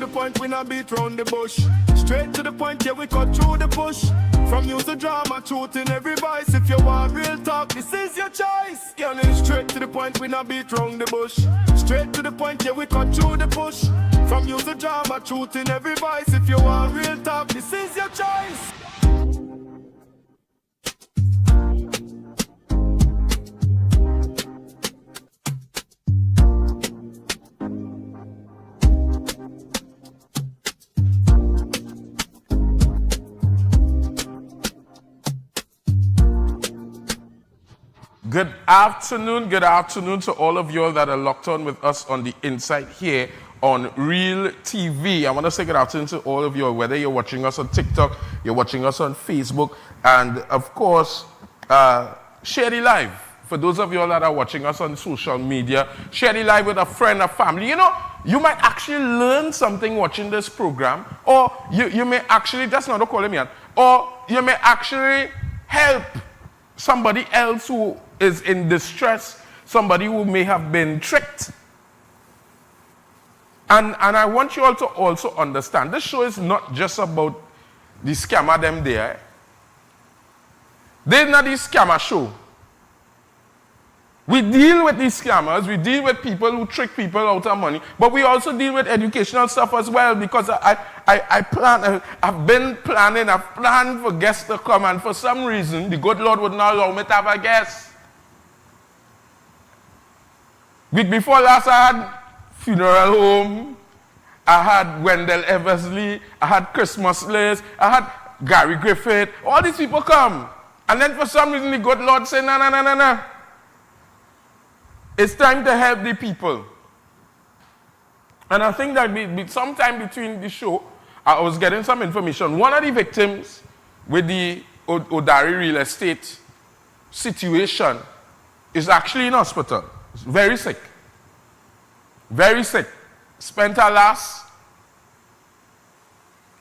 the point, we not beat round the bush. Straight to the point, yeah, we cut through the bush. From use the drama, truth in every voice. If you want real talk, this is your choice. Yeah, straight to the point, we not beat round the bush. Straight to the point, yeah, we cut through the bush. From use the drama, truth in every voice. If you want real talk, this is your choice. Good afternoon to all of you all that are locked on with us on the inside here on Real TV. I want to say good afternoon to all of you, whether you're watching us on TikTok, you're watching us on Facebook, and of course, share the live. For those of you all that are watching us on social media, share the live with a friend, a family. You know, you might actually learn something watching this program, or you may actually, that's not a call me, or you may actually help somebody else who is in distress, somebody who may have been tricked. And I want you all to also understand, this show is not just about the scammer them there. They're not the scammer show. We deal with these scammers, we deal with people who trick people out of money, but we also deal with educational stuff as well, because I've been planning, I've planned for guests to come, and for some reason, the good Lord would not allow me to have a guest. Week before last, I had Funeral Home, I had Wendell Eversley, I had Christmas Liz, I had Gary Griffith, all these people come. And then for some reason, the good Lord said, no. It's time to help the people. And I think that sometime between the show, I was getting some information. One of the victims with the Odari real estate situation is actually in hospital. Very sick. Very sick. Spent her last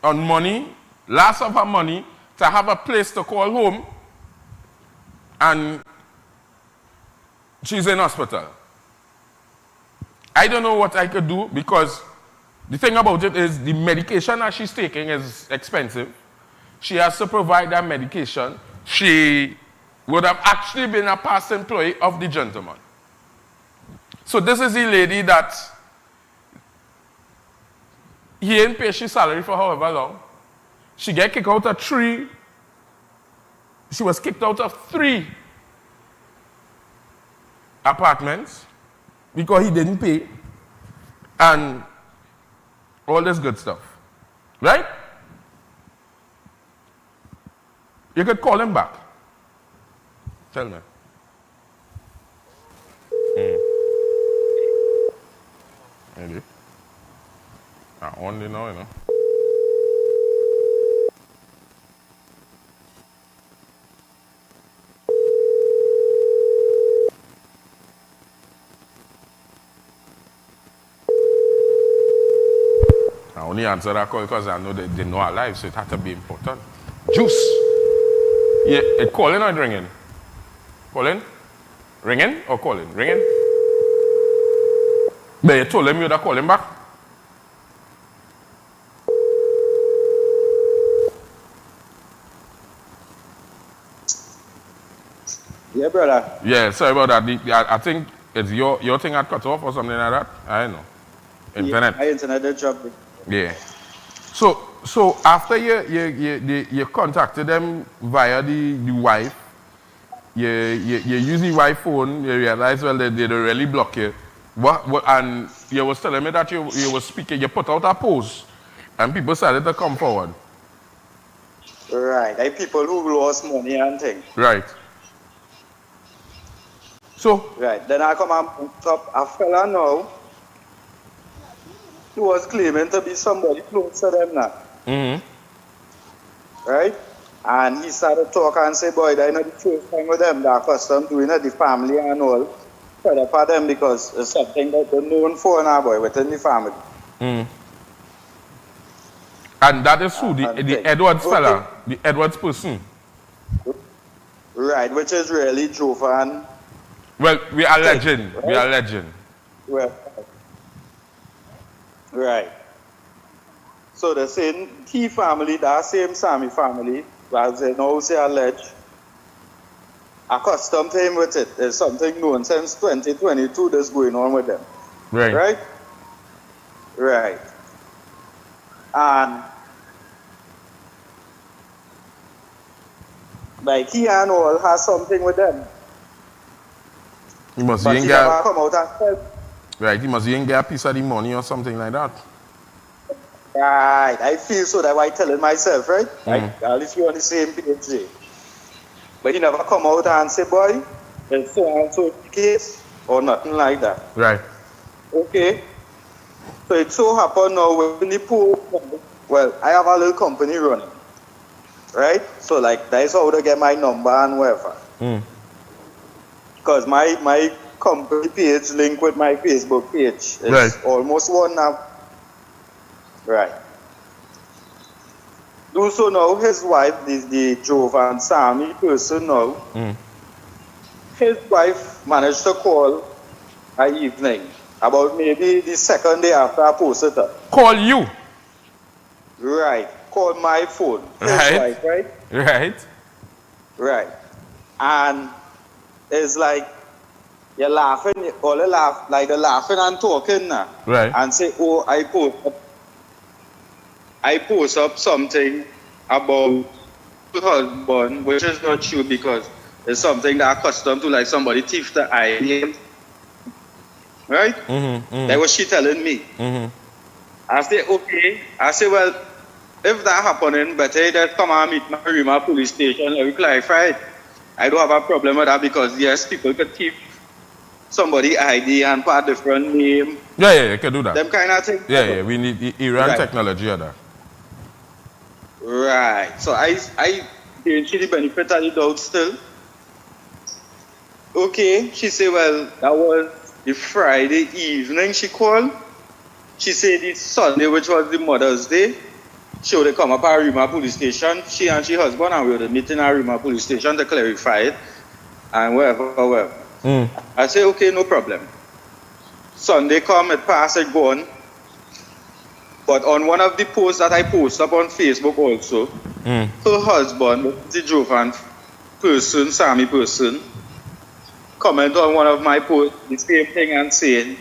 of her money to have a place to call home, and she's in hospital. I don't know what I could do, because the thing about it is the medication that she's taking is expensive. She has to provide that medication. She would have actually been a past employee of the gentleman. So this is the lady that he didn't pay her salary for however long. She get kicked out of 3. She was kicked out of 3 apartments because he didn't pay, and all this good stuff. Right? You could call him back. Tell me. Maybe. I only know, you know. I only answer that call because I know that they know our lives, so it had to be important. Juice. Yeah, it calling or ringing? Calling? Ringing or calling? Ringing? But you told him you'd call him back? Yeah, brother. Yeah, sorry about that. I think it's your thing had cut off or something like that. I don't know. Internet. Yeah, my internet did drop. Yeah. So after you contacted them via the wife, you use the wife phone, you realize, well, they really block you. What, and you was telling me that you was speaking, you put out a post, and people started to come forward. Right, like people who lost money and things. Right. So. Right, then I come and put up a fella now. He was claiming to be somebody close to them now. Mm-hmm. Right? And he started talking and say, boy, they're not the first time with them. They're accustomed doing it, the family and all. Fed up at them because it's something that they're known for now, boy, within the family. Mm. And that is who? The Edwards fella? The Edwards person? Right, which is really Jovan. Well, we are legend. Right? We are legend. Well, right. So the same T family, that same Sammy family, as they now say alleged, accustomed to him with it. There's something known since 2022 that's going on with them. Right. Right? Right. And like he and all has something with them. He must But ain't he get, never come out and tell. right, he must ain't get a piece of the money or something like that. Right. I feel so that I telling myself, right? Like, at least you're on the same page. There. But he never come out and say, boy, there's so and so case or nothing like that. Right. Okay. So it so happened now when the pool, well, I have a little company running. Right? So like that's how they get my number and whatever. Because my company page linked with my Facebook page. It's Right. almost one now. Right. Do so now his wife, the Jovan Sammy person now, his wife managed to call that evening. About maybe the second day after I posted it. Call you. Right. Call my phone. His Right. wife, right? Right. Right. And it's like you're laughing, all you laugh, like they're laughing and talking now. Right. And say, oh, I post up something about her husband, which is not true because it's something that I'm accustomed to, like somebody thief the ID. Right? That was she telling me. I say, okay. I say, well, if that happening, better just come and meet my Rima police station. Let me clarify it. I don't have a problem with that because yes, people could keep somebody ID and put a different name. Yeah, you can do that. Them kind of thing. Yeah, we need Iran Right. technology of that. Right. So I gave she the benefit of the doubt still. Okay. She said, well, that was the Friday evening she called. She said the Sunday, which was the Mother's Day, she would come up at Rima police station. She and her husband and we would meet in at Rima police station to clarify it and whatever. I say, okay, no problem. Sunday come, it pass, it gone. But on one of the posts that I post up on Facebook also, her husband, the Jovan person, Sammy person, comment on one of my posts, the same thing and saying,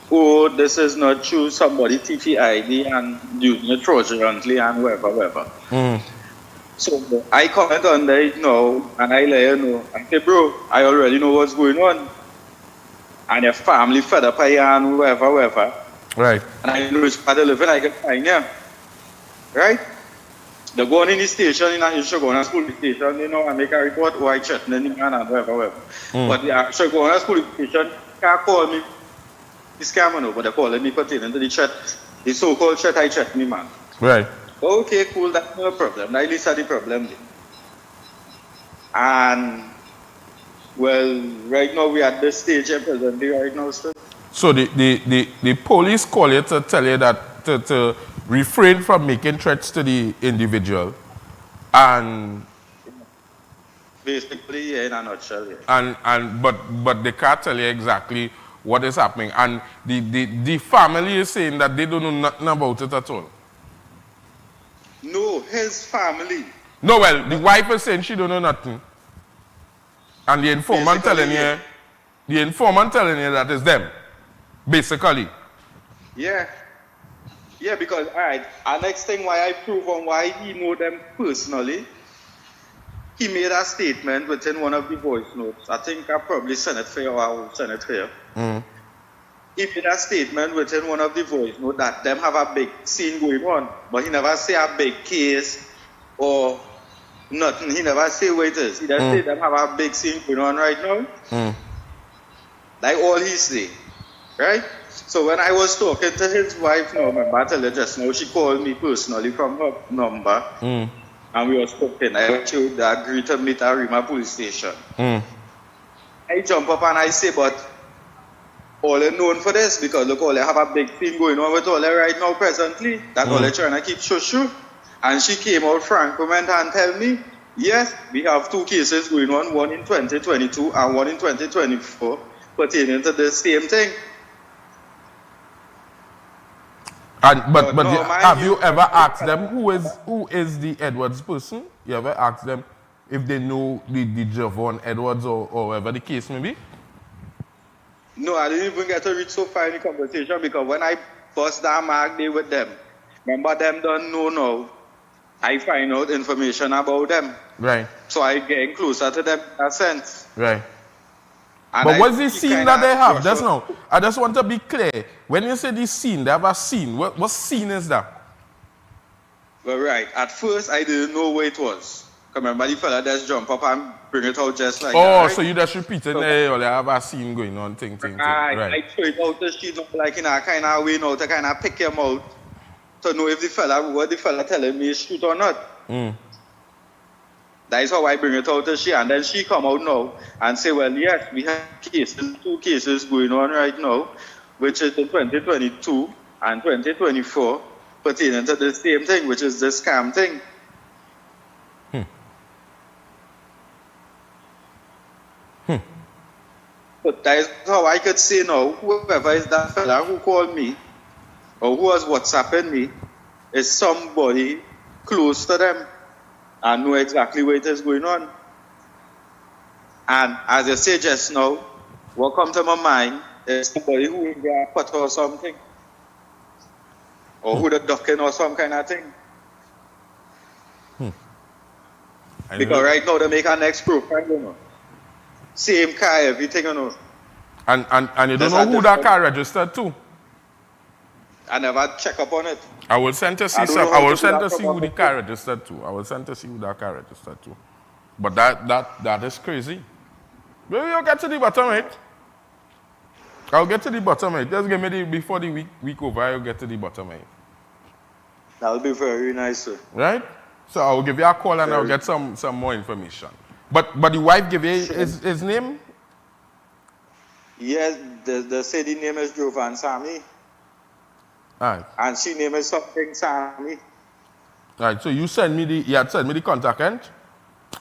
oh, this is not true, somebody TTID and using it fraudulently and whatever. So I comment on that now and I let you know. I say, bro, I already know what's going on. And your family fed up here and whatever. Right. And I know which part of living I can find here. Right? They're going in the station, in the Shogun's police station, you know, and make a report, oh, I checked the man and whatever. But the Shogun's police station can't call me the scammer, no, but they're calling me pertaining to the chat, the so-called chat I checked me, man. Right. Okay, cool, that's no problem. At least that's the problem. And, well, right now we at this stage here presently right now still. So the police call you to tell you that to refrain from making threats to the individual and Basically, yeah, in a nutshell, yeah. but they can't tell you exactly what is happening. And the family is saying that they don't know nothing about it at all. No, his family. No, well, the wife is saying she don't know nothing. And the informant telling you that it's them. Basically. Yeah. Yeah, because, all right, our next thing why I prove on why he know them personally, he made a statement within one of the voice notes. I think I probably sent it for you or I will send it for you. He made a statement within one of the voice notes that them have a big scene going on, but he never say a big case or nothing. He never say what it is. He just say them have a big scene going on right now. Like all he say. Right? So when I was talking to his wife now, remember I tell you just now, she called me personally from her number. And we were talking. I went to agree to meet at Rima police station. I jump up and I say, but all they're known for this because look, all they have a big thing going on with all they right now presently. That all they're trying to keep shushu. And she came out frank and tell me, yes, we have 2 cases going on, one in 2022 and one in 2024, pertaining to the same thing. And but No, have you ever asked them who is the Edwards person? You ever asked them if they know the Javon Edwards or whatever the case may be? No, I didn't even get to reach so far in the conversation because when I bust that mark day with them, remember them don't know now. I find out information about them. Right. So I get closer to them in that sense. Right. And But I what's the scene that they have? Just now. now. I just want to be clear. When you say this scene, they have a scene. What scene is that? Well, right. At first, I didn't know where it was. Remember the fella just jump up and bring it out just like that. Oh, right? so you just repeating there, or they have a scene going on, thing. Right. I throw it out the sheet like in a kind of way now to kind of pick him out to know if what the fella telling me is truth or not. That is how I bring it out to she, and then she come out now and say, well, yes, we have two cases going on right now, which is in 2022 and 2024, pertaining to the same thing, which is the scam thing. But that is how I could say now, whoever is that fella who called me, or who was WhatsApping me, is somebody close to them and know exactly what is going on. And as I say just now, what comes to my mind is somebody who in their put or something, or who the ducking or some kind of thing. Because right now they make our next profile, you know. Same car, everything, you know. And you don't know who that car registered to? I never check up on it. I will send to see who the car registered to. I will send to see who that car registered to. But that is crazy. Maybe you'll get to the bottom of it. I'll get to the bottom of it. Just give me before the week over, I'll get to the bottom of it. That would be very nice, sir. Right? So I'll give you a call and I'll get some more information. But the wife give you his name? Yes, the city name is Jovan Sami. Alright. And she name is something Sami. Alright, so you had sent me the contact, end?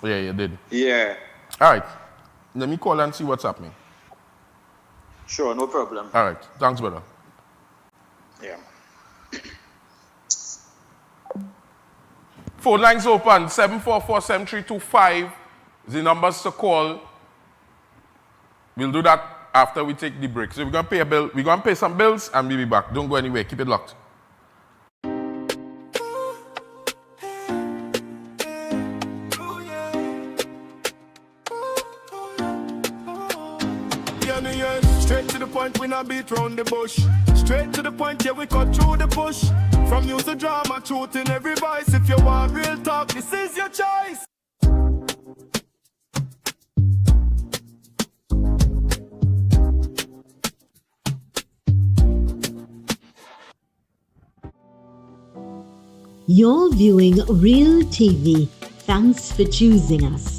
Yeah, you did. Yeah. Alright. Let me call and see what's happening. Sure, no problem. Alright. Thanks, brother. Yeah. Phone lines open, 744-7325 is the numbers to call. We'll do that after we take the break. So we're going to pay a bill. We're going to pay some bills and we'll be back. Don't go anywhere. Keep it locked. Straight to the point, we not beat round the bush. Straight to the point, yeah, we cut through the bush. From news to drama, truth in every voice. If you want real talk, this is your choice. You're viewing Real TV. Thanks for choosing us.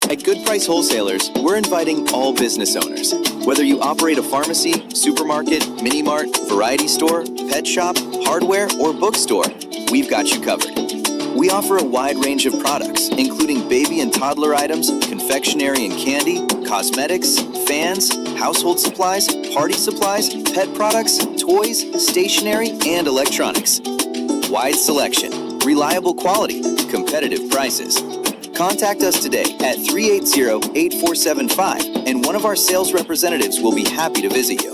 At Good Price Wholesalers, we're inviting all business owners. Whether you operate a pharmacy, supermarket, mini-mart, variety store, pet shop, hardware, or bookstore, we've got you covered. We offer a wide range of products, including baby and toddler items, confectionery and candy, cosmetics, fans, household supplies, party supplies, pet products, toys, stationery, and electronics. Wide selection, reliable quality, competitive prices. Contact us today at 380-8475 and one of our sales representatives will be happy to visit you.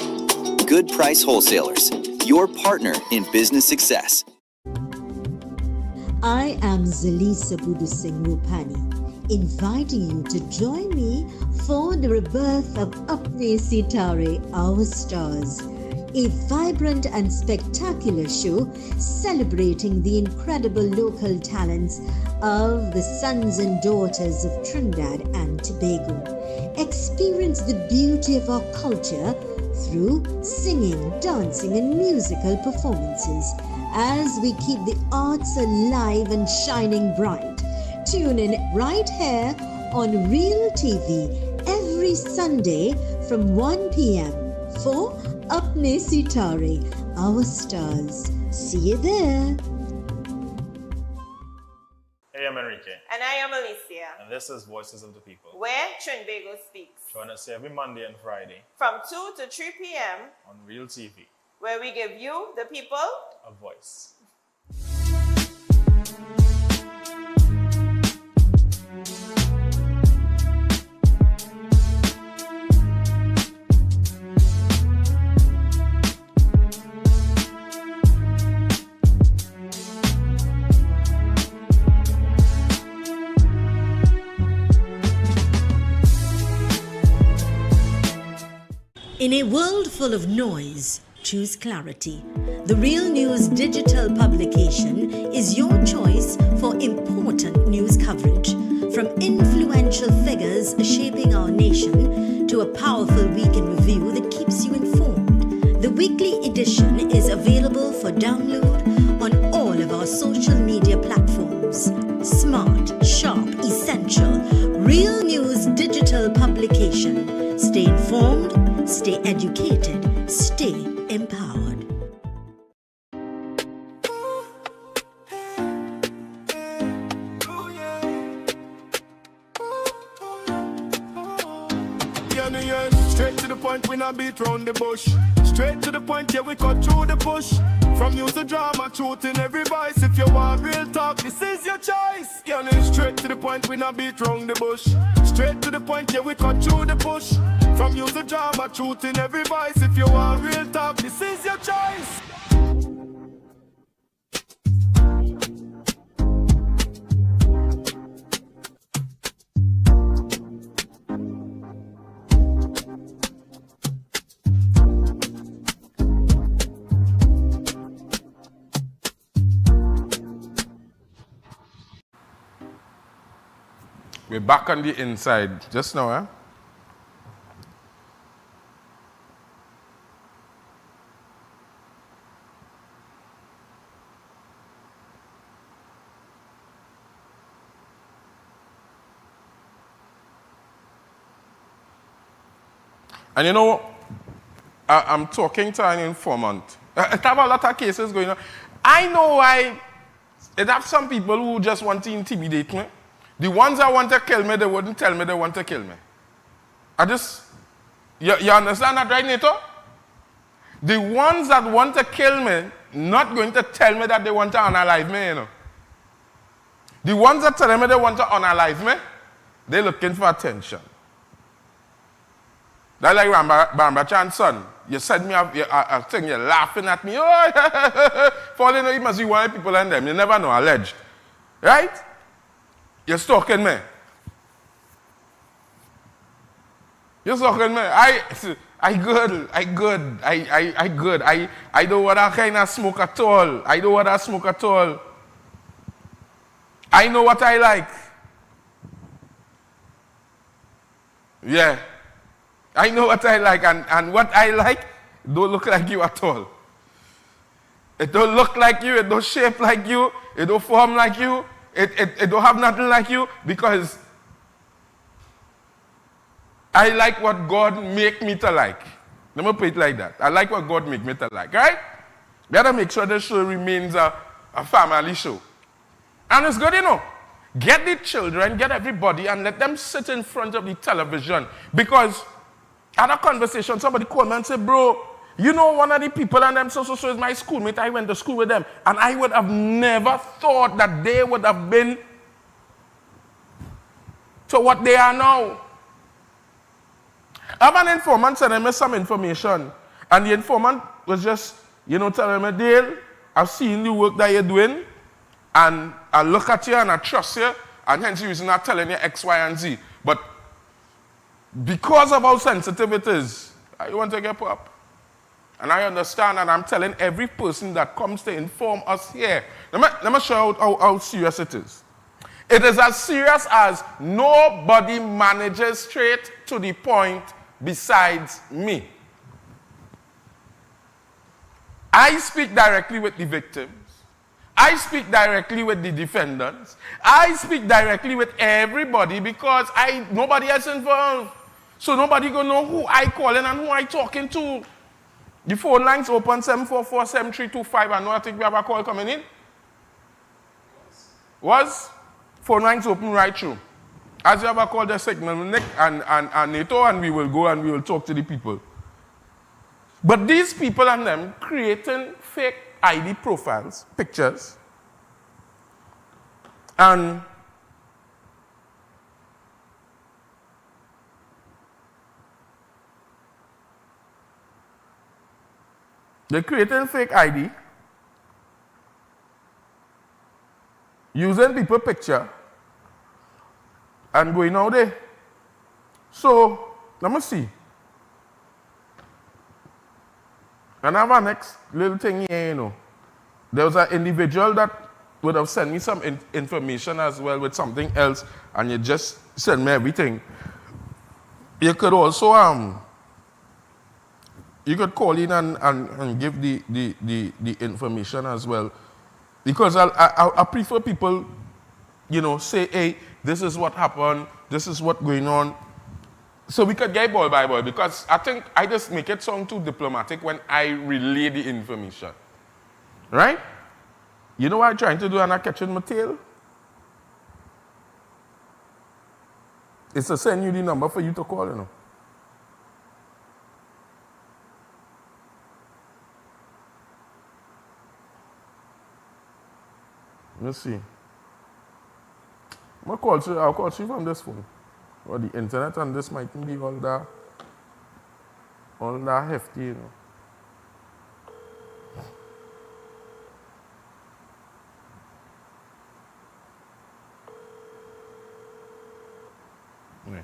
Good Price Wholesalers, your partner in business success. I am Zalisa Budu Singh Rupani, inviting you to join me for the rebirth of Apne Sitare, Our Stars, a vibrant and spectacular show celebrating the incredible local talents of the sons and daughters of Trinidad and Tobago. Experience the beauty of our culture through singing, dancing, and musical performances as we keep the arts alive and shining bright. Tune in right here on Real TV every Sunday from 1 p.m. for Apne Sitare, Our Stars. See you there. Hey, I'm Enrique. Enrique. And I am Alicia, And this is Voices of the People. where Trinbago speaks. Join us every Monday and Friday From 2 to 3 p.m., on Real TV, where we give you, the people, a voice. In a world full of noise, choose clarity. The Real News digital publication is your choice for important news coverage. From influential figures shaping our nation to a powerful week in review that keeps you informed. The weekly edition is available for download on all of our social media platforms. Smart, sharp, essential. Real News digital publication. Stay informed. Stay educated, stay empowered. Yeah, straight to the point, we not beat round the bush. Straight to the point, yeah, we cut through the bush. From news to drama, truth in every voice. If you want real talk, this is your choice. Yeah, straight to the point, we not beat round the bush. Straight to the point, yeah, we cut through the bush. From news to drama, truth in every voice. If you want real talk, this is your choice. We're back on the inside just now, eh? And you know, I'm talking to an informant. I have a lot of cases going on. I know why it have some people who just want to intimidate me. The ones that want to kill me, they wouldn't tell me they want to kill me. You understand that, right, Nato? The ones that want to kill me, not going to tell me that they want to unalive me, you know. The ones that tell me they want to unalive me, they're looking for attention. That's like Barbara Chan's son. You said me a thing, you're laughing at me. Oh, for you know, you must be one of the people in them. You never know, alleged. Right? You're stalking me. You're stalking me. I good. I don't want that kind of smoke at all. I don't want that smoke at all. I know what I like. Yeah. I know what I like, and what I like don't look like you at all. It don't look like you, it don't shape like you, it don't form like you, it don't have nothing like you, because I like what God make me to like. Let me put it like that. I like what God make me to like, right? We gotta make sure the show remains a family show. And it's good, you know. Get the children, get everybody, and let them sit in front of the television, because at a conversation, somebody called me and said, bro, you know one of the people and them so is my schoolmate. I went to school with them. And I would have never thought that they would have been to what they are now. I have an informant sending me some information. And the informant was just, telling me, Dale, I've seen the work that you're doing. And I look at you and I trust you. And hence you're not telling you X, Y, and Z. But because of how sensitive it is, I want to get up. And I understand, and I'm telling every person that comes to inform us here. Let me show you how serious it is. It is as serious as nobody manages straight to the point besides me. I speak directly with the victims. I speak directly with the defendants. I speak directly with everybody because nobody else involved. So nobody gonna know who I calling and who I talking to. The phone lines open 744-7325. I know I think we have a call coming in. Was? Phone lines open right through. As you have a call, just signal Nick and Nato, and we will go and we will talk to the people. But these people and them creating fake ID profiles, pictures, and they creating fake ID, using people picture, and going out there. So, let me see. And I have a next little thing here, you know. There was an individual that would have sent me some information as well with something else, and you just send me everything. You could also, you could call in and give the information as well. Because I prefer people, you know, say, hey, this is what happened, this is what's going on. So we could get boy by boy, because I think I just make it sound too diplomatic when I relay the information. Right? You know what I'm trying to do and I'm catching my tail? It's to send you the number for you to call, you know. Let's see. I'll call you from this phone. Or the internet, and this mightn't be all that hefty, you know. Yeah.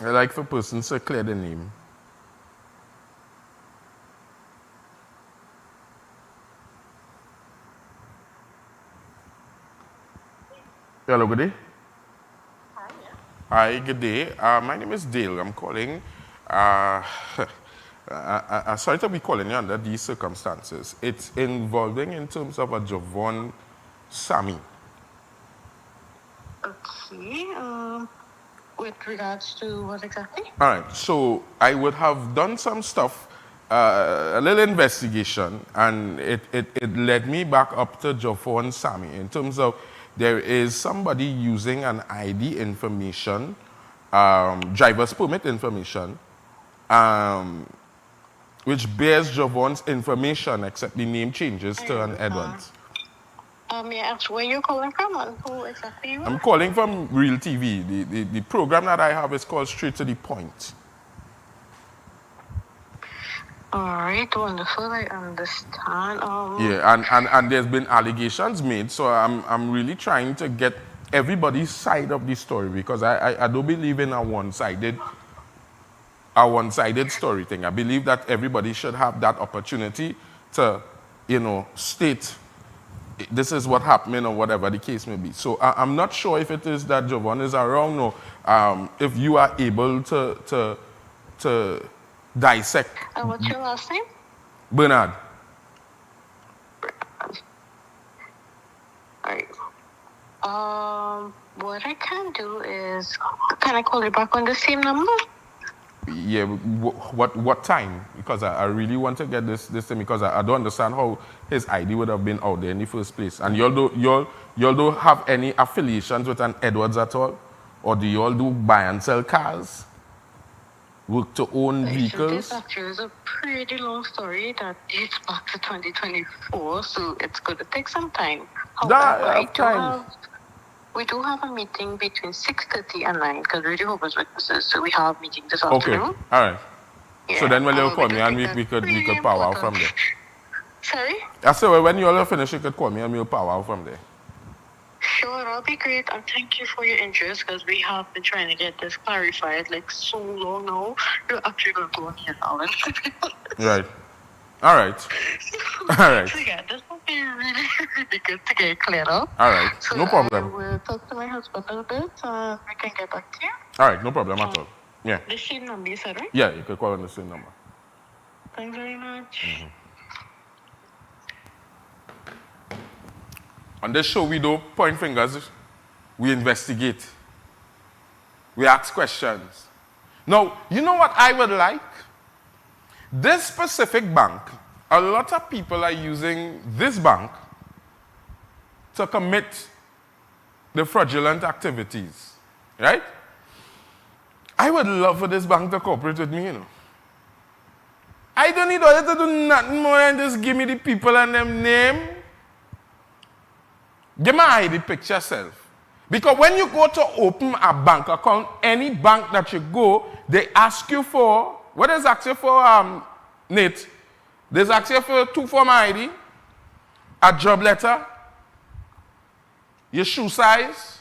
I like for persons to clear the name. Hello, good day. Hi, good day. My name is Dale. I'm calling. Sorry to be calling you under these circumstances. It's involving in terms of a Javon Sammy. Okay. With regards to what exactly? All right. So I would have done some stuff, a little investigation, and it led me back up to Javon Sammy in terms of there is somebody using an ID information, driver's permit information, which bears Javon's information except the name changes to an Edwards. May I ask where you're calling from and who exactly you are? I'm calling from Real TV. The program that I have is called Straight to the Point. All right, wonderful. I understand. Yeah, and there's been allegations made, so I'm really trying to get everybody's side of the story, because I don't believe in a one-sided story thing. I believe that everybody should have that opportunity to, you know, state this is what happened or whatever the case may be. So I'm not sure if it is that Javon is around or if you are able to dissect. What's your last name? Bernard. All right. What I can do is, can I call you back on the same number? Yeah, what time? Because I really want to get this thing, because I don't understand how his ID would have been out there in the first place. And y'all don't have any affiliations with an Edwards at all? Or do y'all do buy and sell cars? Work to own vehicles? This actually is a pretty long story that dates back to 2024, so it's going to take some time. However, we do have a meeting between 6:30 and 9 because we're Jehovah's Witnesses, so we have meeting this afternoon. Okay, all right. Yeah. So then when you call me and we could power out from there. Sorry? I said, well, when you all finish, you could call me and we'll power out from there. Sure, that'll be great, and thank you for your interest because we have been trying to get this clarified like so long now. You're actually going to go on here now. Right. All right. All right. So yeah, this will be really, really good to get cleared up. All right. So No problem. I will talk to my husband a little bit and we can get back to you. All right. No problem at all. Yeah. The same number you said, right? Yeah, you could call on the same number. Thanks very much. On this show, we don't point fingers. we investigate. We ask questions. Now, you know what I would like? This specific bank, a lot of people are using this bank to commit the fraudulent activities, right? I would love for this bank to cooperate with me, you know. I don't need others to do nothing more than just give me the people and them name. Give my ID picture self. Because when you go to open a bank account, any bank that you go, they ask you for, what is actually for, Nate? There's actually for 2 form ID, a job letter, your shoe size.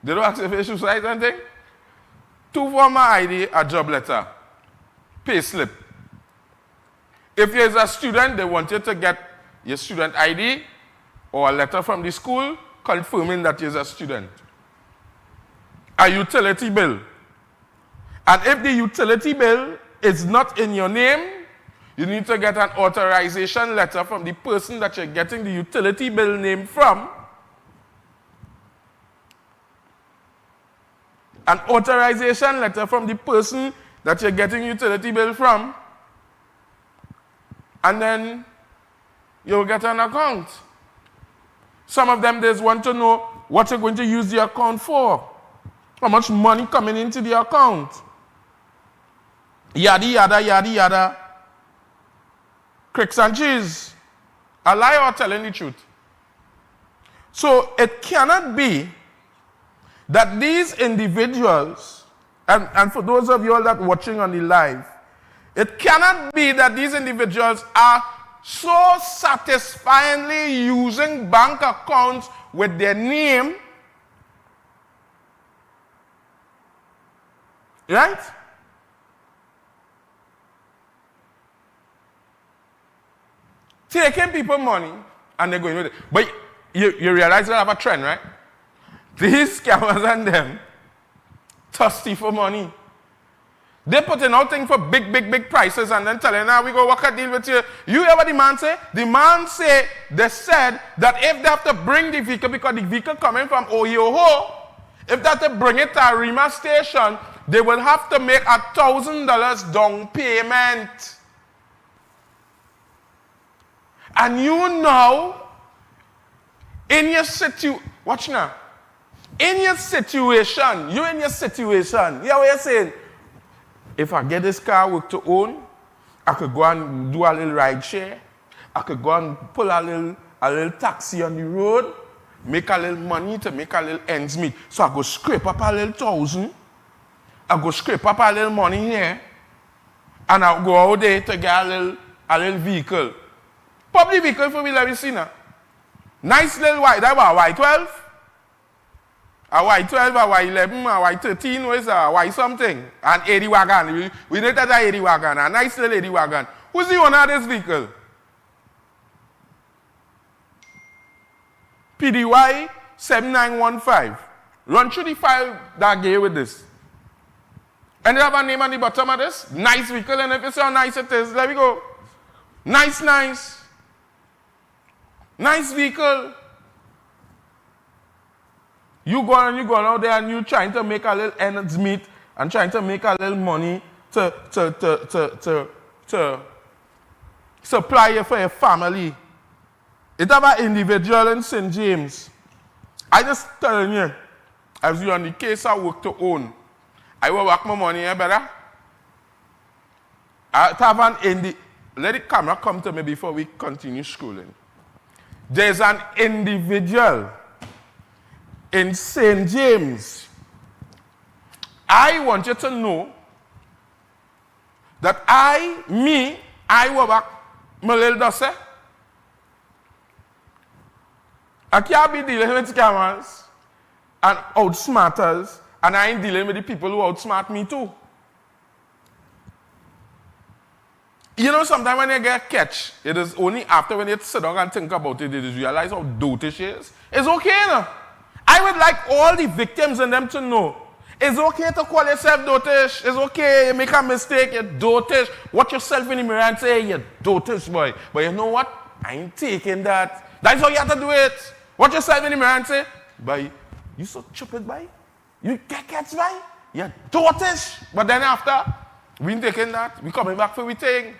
They don't ask you for your shoe size or anything? 2 form ID, a job letter, pay slip. If you're a student, they want you to get your student ID or a letter from the school confirming that you're a student. A utility bill. And if the utility bill is not in your name, you need to get an authorization letter from the person that you're getting the utility bill name from. An authorization letter from the person that you're getting utility bill from. And then you'll get an account. Some of them, they want to know what you're going to use the account for. How much money coming into the account. Yada, yada, yada, yada. Cricks and cheese. A lie or telling the truth. So it cannot be that these individuals, and for those of you all that watching on the live, it cannot be that these individuals are so satisfyingly using bank accounts with their name, right? Taking people money and they're going with it. But you realize they have a trend, right? These scammers and them thirsty for money. They putting out things for big prices and then telling, now we go work a deal with you. You hear what the man say? The man say, they said that if they have to bring the vehicle, because the vehicle coming from Oyoho, if they have to bring it to a Rema station, they will have to make $1,000 down payment. And you know, in your watch now. In your situation, you hear what you're saying? If I get this car work to own, I could go and do a little ride share. I could go and pull a little taxi on the road, make a little money to make a little ends meet. So I go scrape up a little 1,000. I go scrape up a little money here. And I'll go out there to get a little vehicle. Public vehicle for me, let me see now. Nice little white, that was a Y12. A Y12, a Y11, a Y13, what is a Y something? An 80 wagon. We need that 80 wagon, a nice little 80 wagon. Who's the owner of this vehicle? PDY 7915. Run through the file that gave with this. And they have a name on the bottom of this. Nice vehicle, and if you see how nice it is, there we go. Nice. Nice vehicle. You go out there and you trying to make a little ends meet and trying to make a little money to supply you for your family. It's about individual in St. James. I just telling you, as you on the case of work to own, I will work my money here better. Let the camera come to me before we continue scrolling. There's an individual in St. James. I want you to know that I will work my little dose. I can't be dealing with scammers and outsmarters, and I ain't dealing with the people who outsmart me too. You know, sometimes when you get catch, it is only after when you sit down and think about it, you realize how dotish it is. It's okay now. I would like all the victims and them to know. It's okay to call yourself dotish. It's okay, you make a mistake, you're dotish. Watch yourself in the mirror and say, you're dotish, boy. But you know what? I ain't taking that. That's how you have to do it. Watch yourself in the mirror and say, Boy, you so stupid, boy. You get cats, boy. You're tortoise. But then after, we ain't taking that. We coming back for we thing.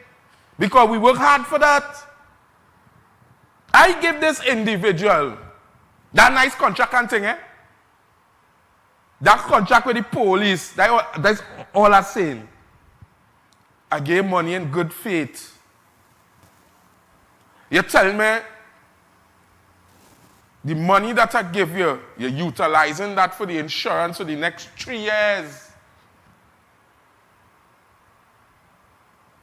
Because we work hard for that. I give this individual that nice contract and thing, eh? That contract with the police, that's all I'm saying. I gave money in good faith. You tell me the money that I give you, you're utilizing that for the insurance for the next 3 years.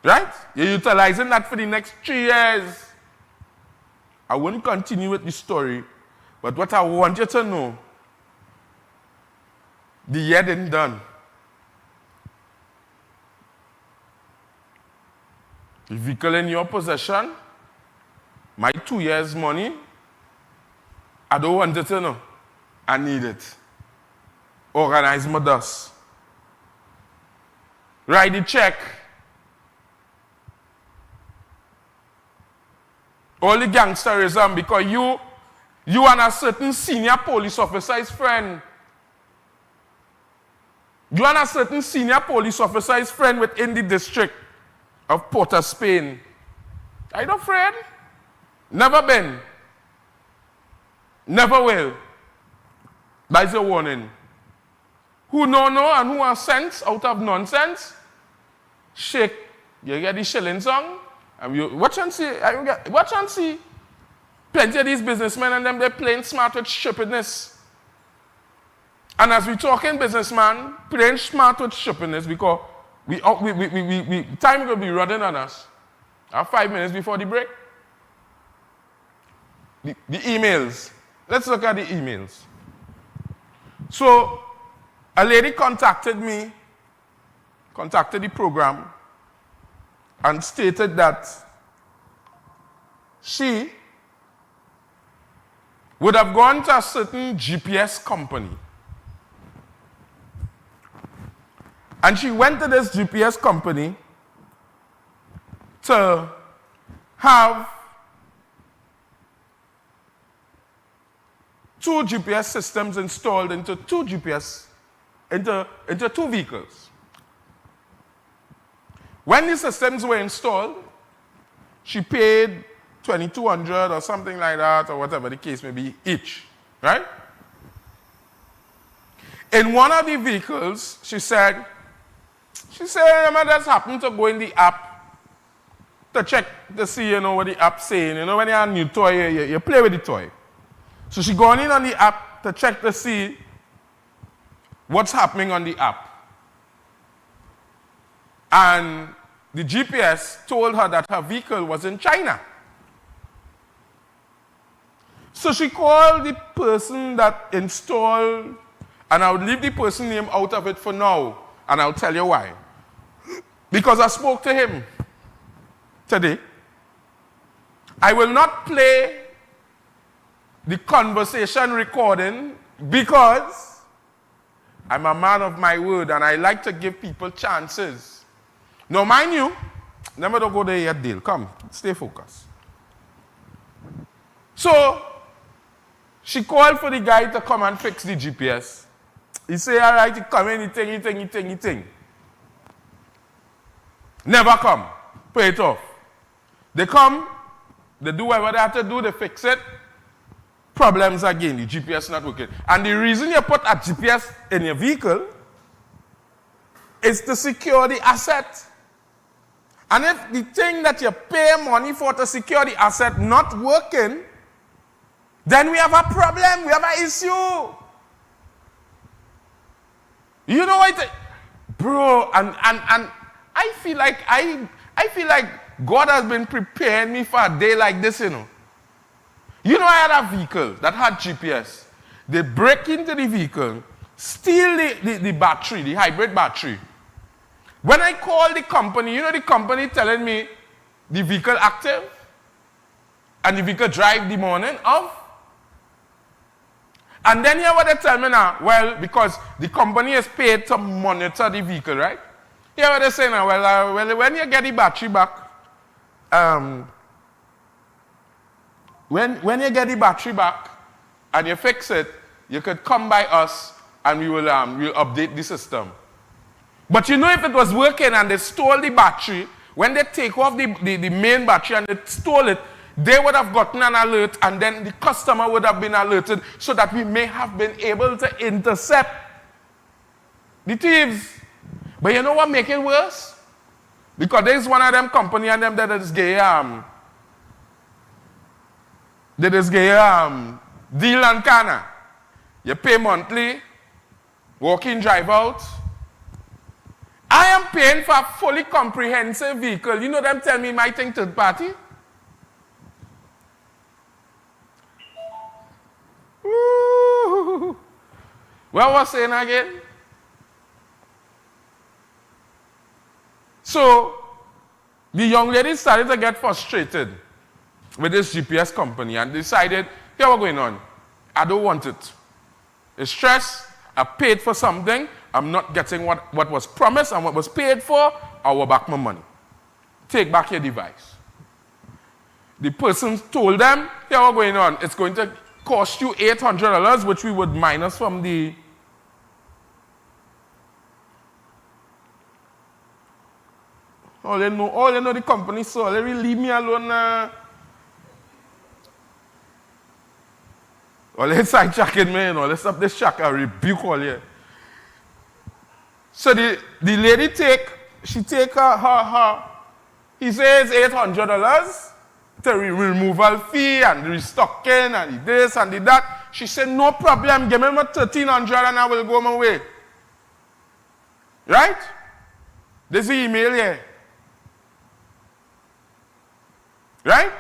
Right? You're utilizing that for the next 3 years. I won't continue with the story, but what I want you to know, the year didn't done. The vehicle in your possession, my 2 years' money, I don't want it to know. I need it. Organize my dust. Write the check. All the gangsterism because you and a certain senior police officer is friend. You and a certain senior police officer is friend within the district of Port of Spain. Are you not friend? Never been. Never will. That's a warning. Who know and who have sense out of nonsense, shake. You get the shilling song? And you watch and see. Plenty of these businessmen and them, they're playing smart with stupidness. And as we talking businessman, playing smart with stupidness because time will be running on us. 5 minutes before the break. The emails. Let's look at the emails. So, a lady contacted me, contacted the program, and stated that she would have gone to a certain GPS company. And she went to this GPS company to have 2 GPS systems installed into 2 vehicles. When the systems were installed, she paid $2,200 or something like that, or whatever the case may be, each, right? In one of the vehicles, she said, I just happened to go in the app to check to see, what the app's saying. When you have a new toy, you play with the toy. So she gone in on the app to check to see what's happening on the app. And the GPS told her that her vehicle was in China. So she called the person that installed, and I'll leave the person name out of it for now, and I'll tell you why. Because I spoke to him today. I will not play the conversation recording because I'm a man of my word and I like to give people chances. Now, mind you, never don't go there yet, Dale. Come, stay focused. So, she called for the guy to come and fix the GPS. He said, all right, he come in, he think. Never come. Pay it off. They come, they do whatever they have to do, they fix it. Problems again, the GPS not working. And the reason you put a GPS in your vehicle is to secure the asset. And if the thing that you pay money for to secure the asset not working, then we have a problem, we have an issue. You know what? Bro, and I feel like God has been preparing me for a day like this, I had a vehicle that had GPS. They break into the vehicle, steal the battery, the hybrid battery. When I call the company, the company telling me the vehicle active and the vehicle drive the morning off. And then here what they tell me now, well, because the company is paid to monitor the vehicle, right? Here what they say now, well, when you get the battery back, when you get the battery back and you fix it, you could come by us and we'll update the system. But you know, if it was working and they stole the battery, when they take off the main battery and they stole it, they would have gotten an alert and then the customer would have been alerted so that we may have been able to intercept the thieves. But you know what make it worse? Because there's one of them company and them that is gay, deal and canna. You pay monthly, walk in, drive out. I am paying for a fully comprehensive vehicle. You know them tell me my thing third party? Ooh. What was saying again? So, the young lady started to get frustrated with this GPS company and decided, here what's going on? I don't want it. It's stress. I paid for something. I'm not getting what was promised and what was paid for. I will back my money. Take back your device. The person told them, here what's going on? It's going to cost you $800, which we would minus from the... All they know the company, so they will leave me alone. All they sidejacking me, you know. They stop this shack, I rebuke all here. So the lady he says $800 to removal fee and restocking and this and that. She said, no problem, give me my $1,300 and I will go my way. Right? This is the email here. Right?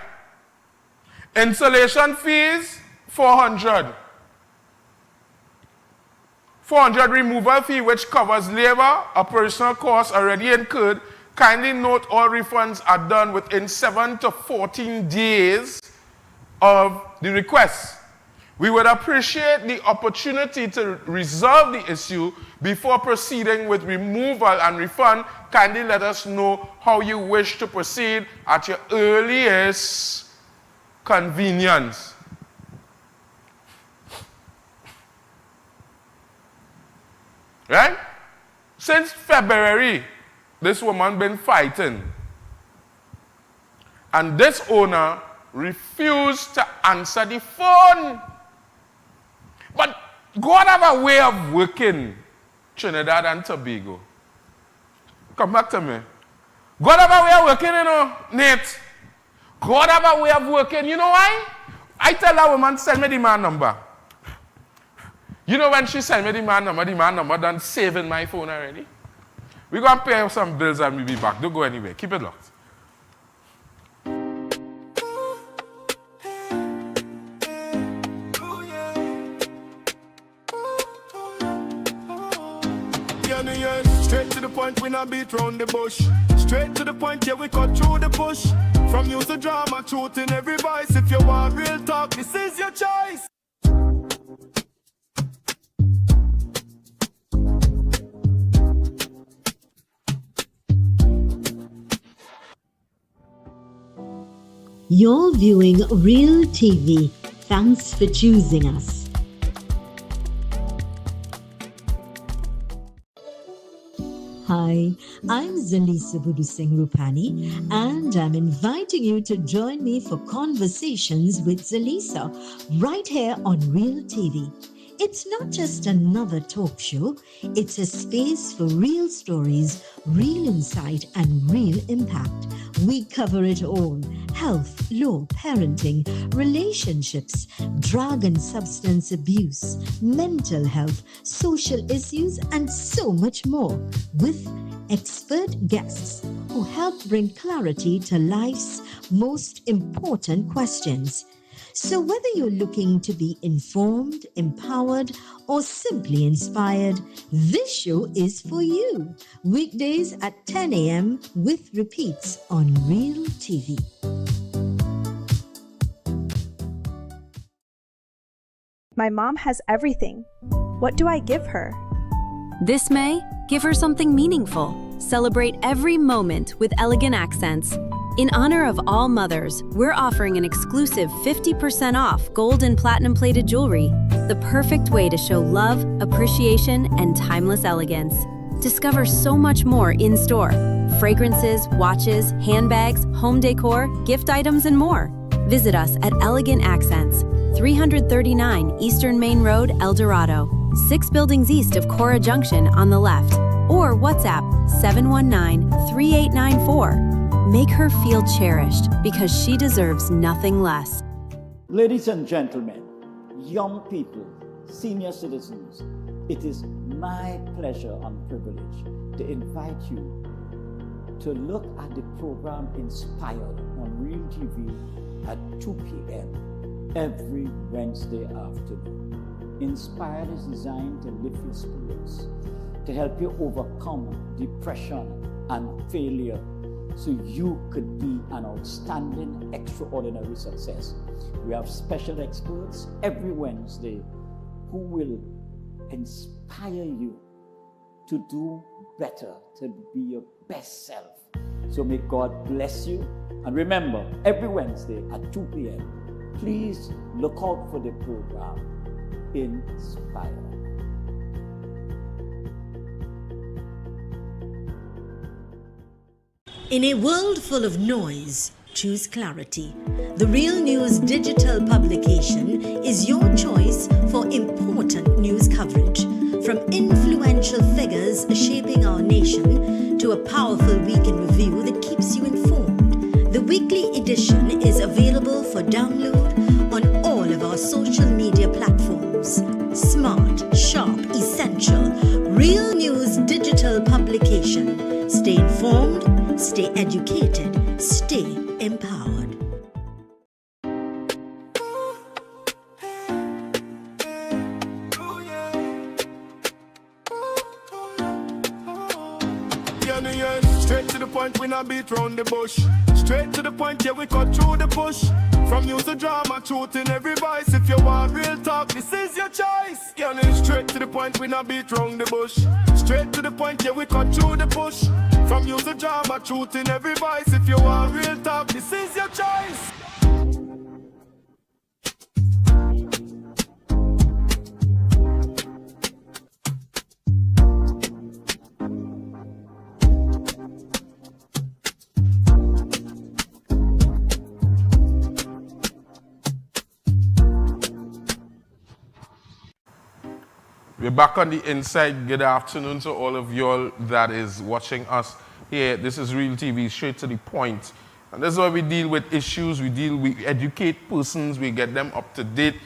Installation fees, $400. $400 removal fee, which covers labor, operational costs already incurred. Kindly note all refunds are done within 7 to 14 days of the request. We would appreciate the opportunity to resolve the issue before proceeding with removal and refund. Kindly let us know how you wish to proceed at your earliest convenience. Right? Since February, this woman been fighting. And this owner refused to answer the phone. But God have a way of working Trinidad and Tobago. Come back to me. God have a way of working, you know, Nate. God have a way of working. You know why? I tell that woman, send me the man number. You know when she sent me the man number done saving my phone already. We're going to pay some bills and we'll be back. Don't go anywhere. Keep it locked. Straight to the point, we not beat round the bush. Straight to the point, yeah, we cut through the bush. From use to drama, truth in every voice. If you want real talk, this is your choice. You're viewing Real TV. Thanks for choosing us. Hi, I'm Zalisa Budu Singh Rupani, and I'm inviting you to join me for Conversations with Zalisa right here on Real TV. It's not just another talk show, it's a space for real stories, real insight, and real impact. We cover it all: health, law, parenting, relationships, drug and substance abuse, mental health, social issues, and so much more, with expert guests who help bring clarity to life's most important questions. So whether you're looking to be informed, empowered, or simply inspired, this show is for you. Weekdays at 10 a.m. with repeats on Real TV. My mom has everything. What do I give her? This May, give her something meaningful. Celebrate every moment with elegant accents. In honor of all mothers, we're offering an exclusive 50% off gold and platinum plated jewelry, the perfect way to show love, appreciation, and timeless elegance. Discover so much more in store: fragrances, watches, handbags, home decor, gift items, and more. Visit us at Elegant Accents, 339 Eastern Main Road, El Dorado, 6 buildings east of Cora Junction on the left, or WhatsApp 719-3894. Make her feel cherished because she deserves nothing less. Ladies and gentlemen, young people, senior citizens, it is my pleasure and privilege to invite you to look at the program Inspired on Real TV at 2 p.m. every Wednesday afternoon. Inspired is designed to lift your spirits, to help you overcome depression and failure so you could be an outstanding, extraordinary success. We have special experts every Wednesday who will inspire you to do better, to be your best self. So may God bless you. And remember, every Wednesday at 2 p.m., please look out for the program Inspire. In a world full of noise, choose clarity. The Real News digital publication is your choice for important news coverage. From influential figures shaping our nation to a powerful week in review that keeps you informed. The weekly edition is available for download on all of our social media platforms. Smart, sharp, essential. Real News digital publication. Stay informed, stay educated, stay empowered. Straight to the point, we not beat round the bush. Straight to the point, yeah, we cut through the bush. From news to drama, truth in every voice. If you want real talk, this is your choice. Yeah, straight to the point, we not beat round the bush. Straight to the point, yeah, we cut through the bush. From news to drama, truth in every voice. If you want real talk, this is your choice. We're back on the inside. Good afternoon to all of y'all that is watching us here. This is Real TV, straight to the point. And this is where we deal with issues, we educate persons, we get them up to date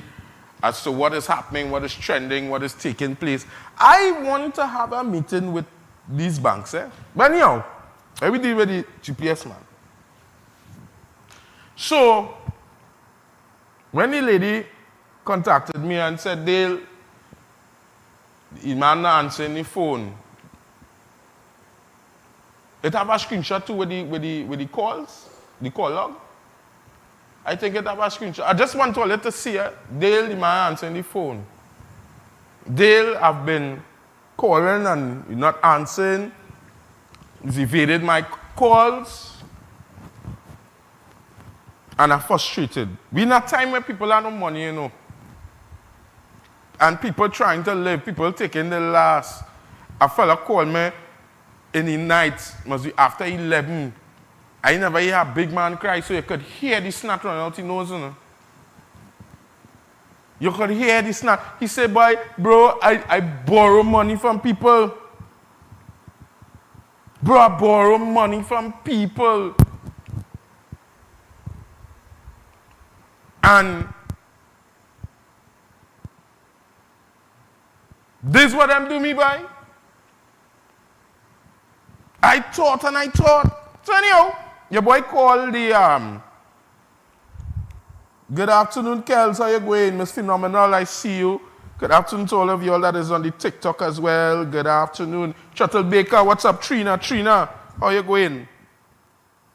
as to what is happening, what is trending, what is taking place. I want to have a meeting with these banks, but anyhow, we deal with the GPS man. So, when the lady contacted me and said, Dale, the man not answering the phone. It have a screenshot too with the calls, the call log. I think it have a screenshot. I just want to let us see Dale, the man answering the phone. Dale have been calling and not answering. He's evaded my calls. And I'm frustrated. We in a time where people have no money, you know. And people trying to live, people taking the last. A fella called me in the night, must be after 11. I never hear a big man cry, so you could hear the snot running out his nose, you know. You could hear the snot. He said, boy, bro, I borrow money from people. Bro, I borrow money from people. And this is what them do me by. I thought and I thought. So anyhow, your boy called the good afternoon, Kels. How you going? Miss Phenomenal, I see you. Good afternoon to all of you all that is on the TikTok as well. Good afternoon. Shuttle Baker, what's up? Trina, how you going?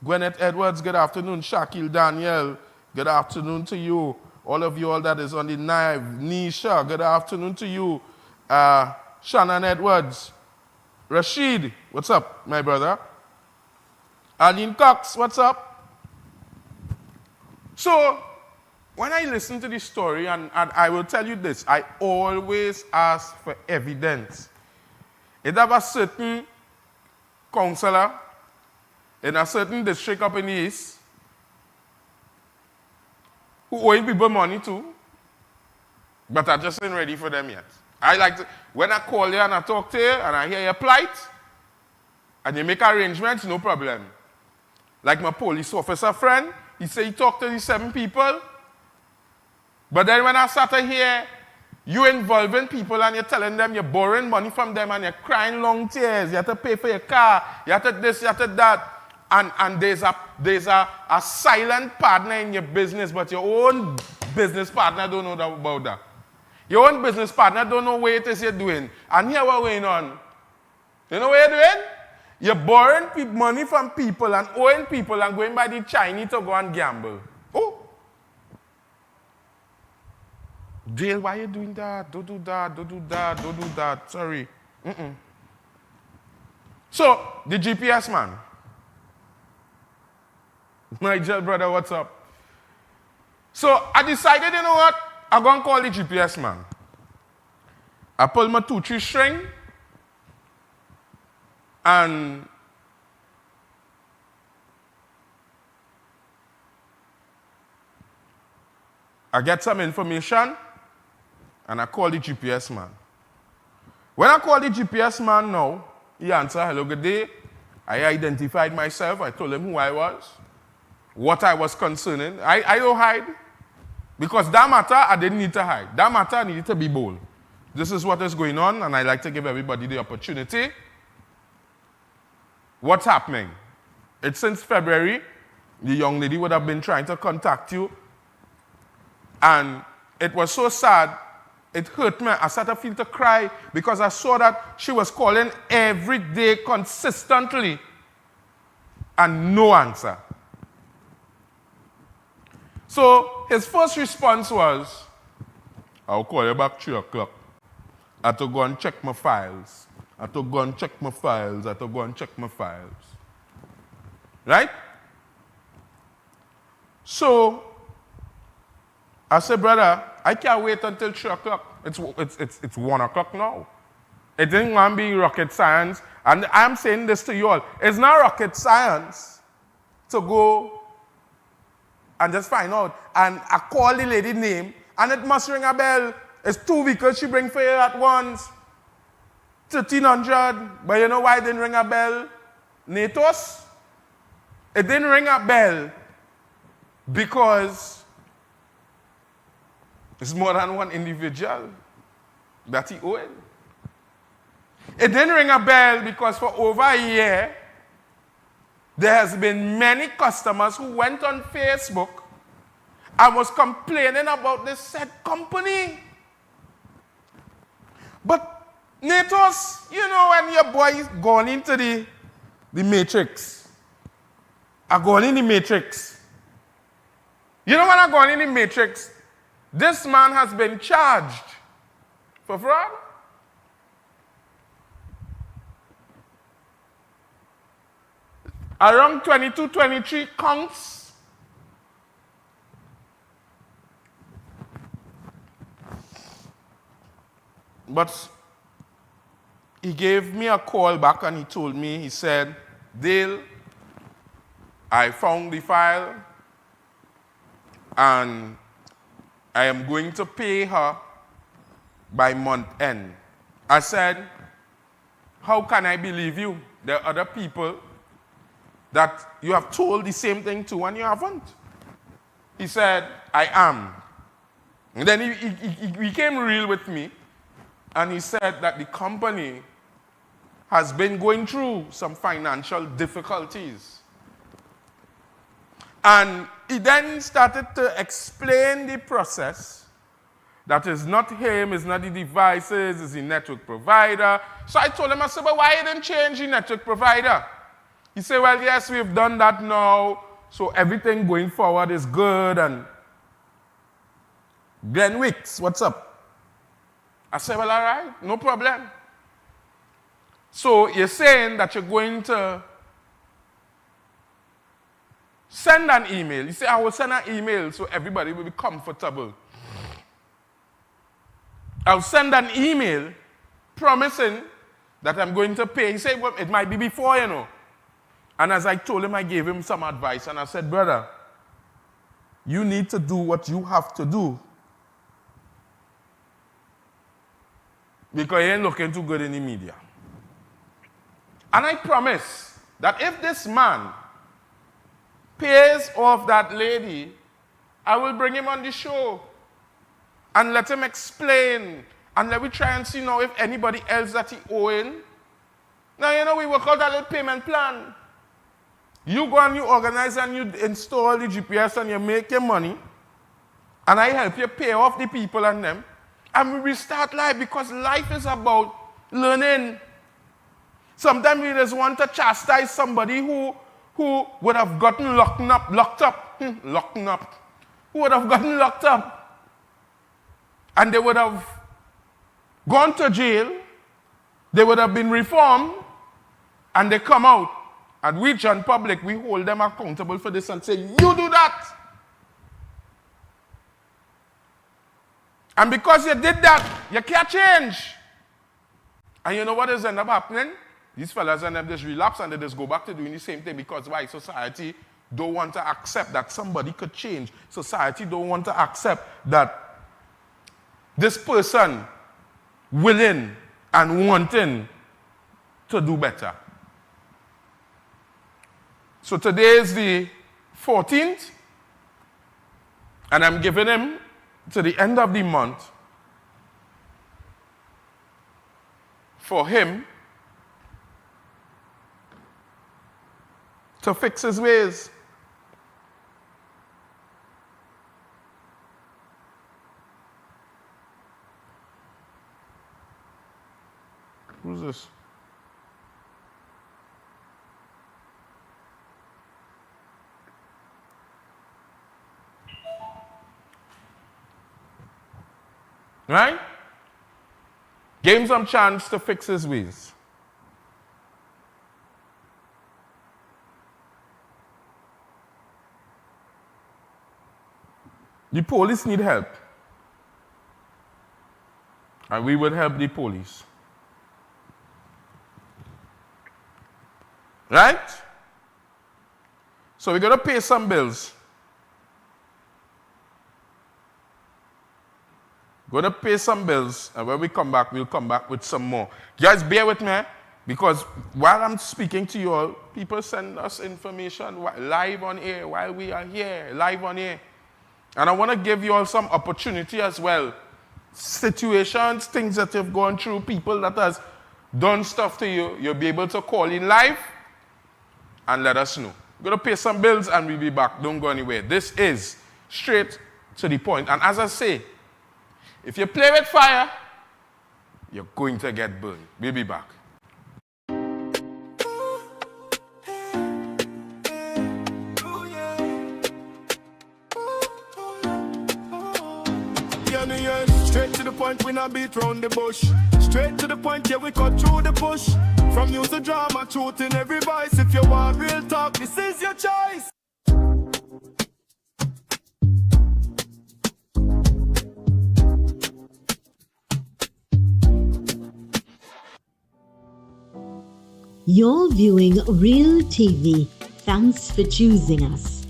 Gwyneth Edwards, good afternoon. Shakil Daniel, good afternoon to you. All of you all that is on the live. Nisha, good afternoon to you. Shannon Edwards. Rashid, what's up, my brother? Aline Cox, what's up? So, when I listen to this story, and I will tell you this, I always ask for evidence. It have a certain councillor in a certain district up in the east who owing people money too, but I just ain't ready for them yet. I like to, when I call you and I talk to you and I hear your plight, and you make arrangements, no problem. Like my police officer friend, he say he talked to these 7 people, but then when I start to hear you involving people and you're telling them you're borrowing money from them and you're crying long tears, you have to pay for your car, you have to this, you have to that, and there's a silent partner in your business, but your own business partner don't know about that. Your own business partner don't know what it is you're doing. And here what's going on. You know what you're doing? You're borrowing money from people and owing people and going by the Chinese to go and gamble. Oh! Dale, why are you doing that? Don't do that, don't do that, don't do that. Sorry. So, the GPS man. Nigel, brother, what's up? So, I decided, you know what? I'm going to call the GPS man. I pull my 2-3 string and I get some information and I call the GPS man. When I call the GPS man now, he answered, hello, good day. I identified myself. I told him who I was, what I was concerning. I don't hide. Because that matter, I didn't need to hide. That matter, I needed to be bold. This is what is going on, and I like to give everybody the opportunity. What's happening? It's since February. The young lady would have been trying to contact you. And it was so sad, it hurt me. I started to feel to cry because I saw that she was calling every day consistently and no answer. So his first response was, I'll call you back 3 o'clock. I have to go and check my files. I have to go and check my files. I have to go and check my files. Right? So I said, brother, I can't wait until 3 o'clock. It's 1 o'clock now. It didn't want to be rocket science. And I'm saying this to you all. It's not rocket science to go and just find out. And I call the lady name, and it must ring a bell. It's 2 vehicles she bring for you at once. 1,300. But you know why it didn't ring a bell? Natos? It didn't ring a bell because it's more than one individual that he owed. It didn't ring a bell because for over a year, there has been many customers who went on Facebook and was complaining about this said company. But Natos, you know when your boy is gone into the matrix. I gone in the matrix. You know when I gone in the matrix, this man has been charged for fraud. Around 22, 23 counts. But he gave me a call back and he told me, he said, Dale, I found the file and I am going to pay her by month end. I said, how can I believe you? There are other people that you have told the same thing to and you haven't. He said, I am. And then he became real with me and he said that the company has been going through some financial difficulties. And he then started to explain the process that is not him, it's not the devices, it's the network provider. So I told him, I said, but why you didn't change the network provider? He said, well, yes, we've done that now, so everything going forward is good. And Glenn Wicks, what's up? I said, well, all right, no problem. So you're saying that you're going to Send an email. You say, I will send an email so everybody will be comfortable. I'll send an email promising that I'm going to pay. He said, well, it might be before, you know. And as I told him, I gave him some advice. And I said, brother, you need to do what you have to do. Because you ain't looking too good in the media. And I promise that if this man pays off that lady, I will bring him on the show and let him explain. And let me try and see now if anybody else that he owing. Now, you know, we work out a little payment plan. You go and you organize and you install the GPS and you make your money. And I help you pay off the people and them. And we restart life because life is about learning. Sometimes we just want to chastise somebody who would have gotten locked up. Who would have gotten locked up. And they would have gone to jail, they would have been reformed, and they come out. And we, John Public, we hold them accountable for this and say, you do that. And because you did that, you can't change. And you know what is end up happening? These fellas end up just relapse and they just go back to doing the same thing because why? Society don't want to accept that somebody could change. Society don't want to accept that this person willing and wanting to do better. So today is the 14th, and I'm giving him to the end of the month for him to fix his ways. Who's this? Right? Gave him some chance to fix his ways. The police need help. And we will help the police. Right? So we're going to pay some bills. Going to pay some bills, and when we come back, we'll come back with some more. Guys, bear with me, because while I'm speaking to you all, people send us information live on air while we are here, live on air. And I want to give you all some opportunity as well. Situations, things that you've gone through, people that has done stuff to you, you'll be able to call in live and let us know. We're going to pay some bills and we'll be back. Don't go anywhere. This is straight to the point. And as I say, if you play with fire, you're going to get burned. We'll be back. Straight to the point, we not beat round the bush. Straight to the point, yeah, we cut through the push. From news to drama, truth in every voice. If you want real talk, this is your choice. You're viewing Real TV. Thanks for choosing us.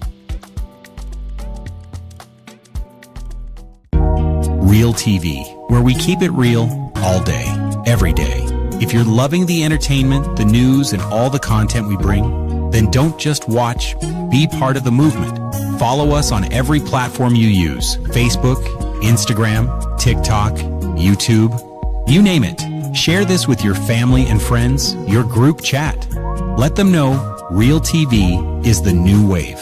Real TV, where we keep it real all day, every day. If you're loving the entertainment, the news, and all the content we bring, then don't just watch, be part of the movement. Follow us on every platform you use: Facebook, Instagram, TikTok, YouTube, you name it. Share this with your family and friends, your group chat. Let them know Real TV is the new wave.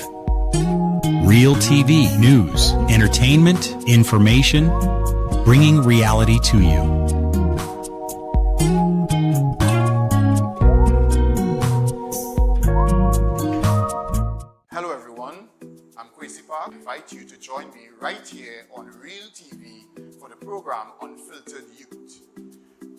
Real TV, news, entertainment, information, bringing reality to you. Hello everyone, I'm Kwesi Park. I invite you to join me right here on Real TV for the program Unfiltered Youth.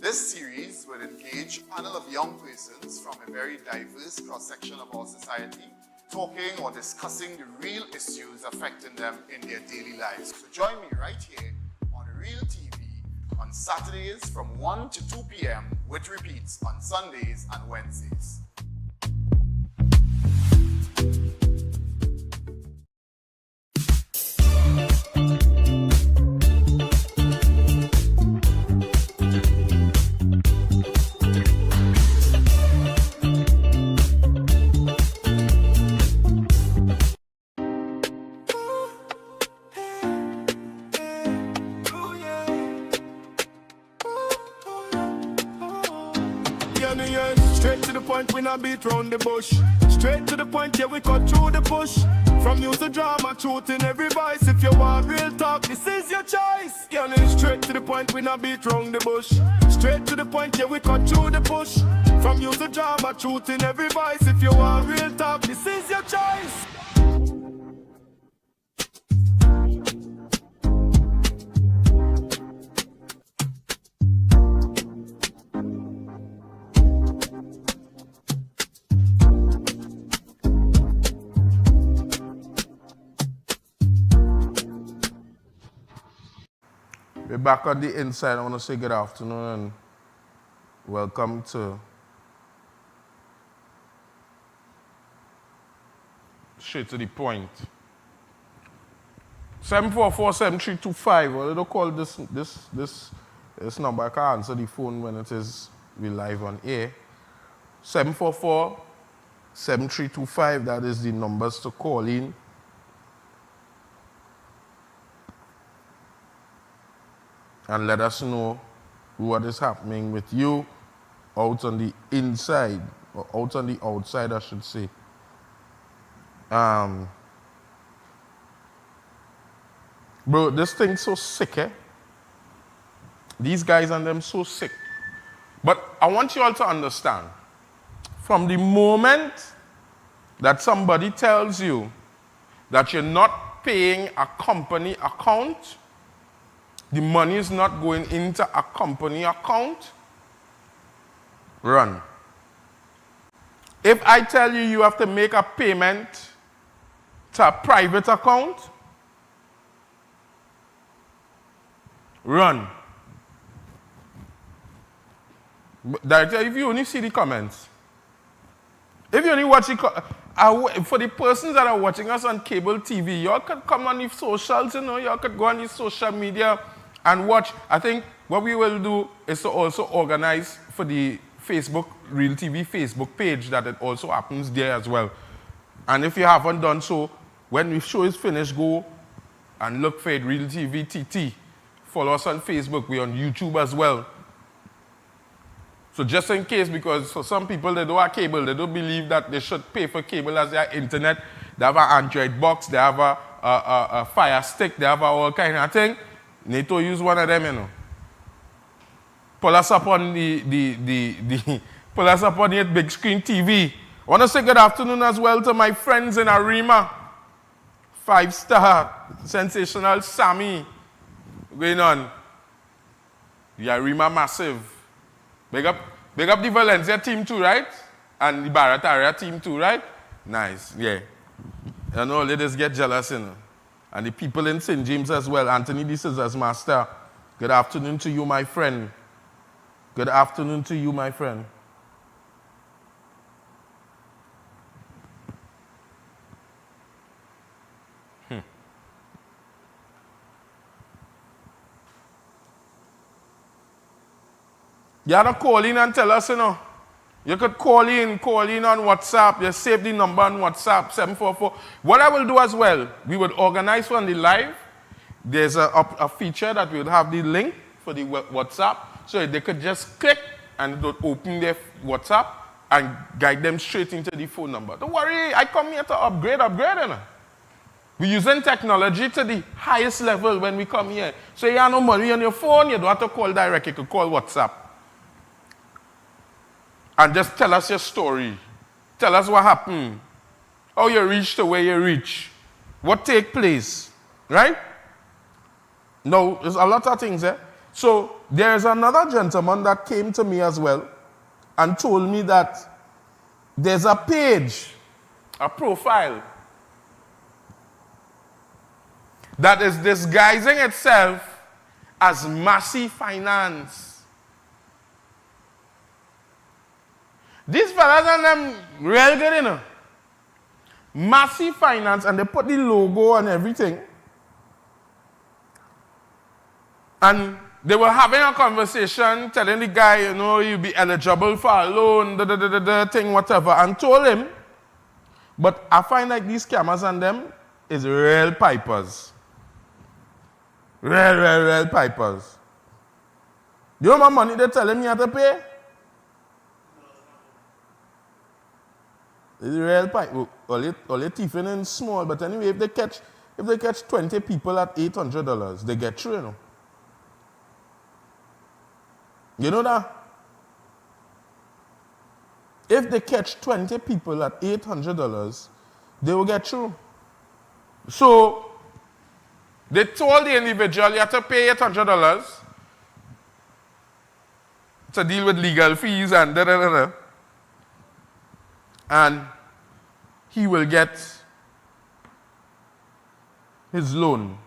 This series will engage a panel of young persons from a very diverse cross-section of our society talking or discussing the real issues affecting them in their daily lives. So join me right here on Real TV on Saturdays from 1 to 2 p.m. with repeats on Sundays and Wednesdays. Straight to the point, we not beat round the bush. Straight to the point, yeah, we cut through the push. From news to drama, truth in every voice. If you want real talk, this is your choice. Yeah, straight to the point, we not beat round the bush. Straight to the point, yeah, we cut through the push. From news to drama, truth in every voice. If you want real talk, this is your choice. We're back on the inside. I want to say good afternoon and welcome to straight to the point. 744-7325. Well, they don't call this number. I can't answer the phone when it is we live on air. 744-7325. That is the numbers to call in. And let us know what is happening with you out on the inside, or out on the outside, I should say. Bro, this thing's so sick, eh? These guys and them so sick. But I want you all to understand, from the moment that somebody tells you that you're not paying a company account, the money is not going into a company account, run. If I tell you you have to make a payment to a private account, run. Director, if you only see the comments, if you only watch the for the persons that are watching us on cable TV, y'all could come on the socials, y'all could go on the social media and watch. I think what we will do is to also organize for the Facebook, Real TV Facebook page, that it also happens there as well. And if you haven't done so, when the show is finished, go and look for it, Real TV TT. Follow us on Facebook. We're on YouTube as well. So just in case, because for some people, they don't have cable. They don't believe that they should pay for cable as their internet. They have an Android box. They have a Fire Stick. They have all kind of thing. Need to use one of them, Pull us up on pull us up on the big screen TV. I want to say good afternoon as well to my friends in Arima. 5-star, sensational Sammy. Going on. The Arima Massive. Big up the Valencia team too, right? And the Barataria team too, right? Nice, yeah. I know ladies get jealous, And the people in St. James as well. Anthony the Scissors Master. Good afternoon to you, my friend. Good afternoon to you, my friend. You have to call in and tell us, You could call in on WhatsApp. You save the number on WhatsApp, 744. What I will do as well, we would organize on the live. There's a feature that we'll have the link for the WhatsApp, so they could just click and it would open their WhatsApp and guide them straight into the phone number. Don't worry, I come here to upgrade. We're using technology to the highest level when we come here. So you have no money on your phone, you don't have to call direct, you can call WhatsApp. And just tell us your story. Tell us what happened. How you reached to where you reach. What take place. Right? No, there's a lot of things there. So there's another gentleman that came to me as well and told me that there's a page a profile that is disguising itself as Massy Finance. These fellas and them real good, you know. Massy Finance, and they put the logo and everything. And they were having a conversation, telling the guy, you know, you'll be eligible for a loan, thing, whatever, and told him. But I find like these scammers and them is real pipers. Real pipers. Do you know how much money they telling me I have to pay? It's real pipe. Only thieving in small, but anyway, if they catch 20 people at $800, they get through, you know. You know that? If they catch 20 people at $800, they will get through. So, they told the individual you have to pay $800 to deal with legal fees and da-da-da-da. And he will get his loan.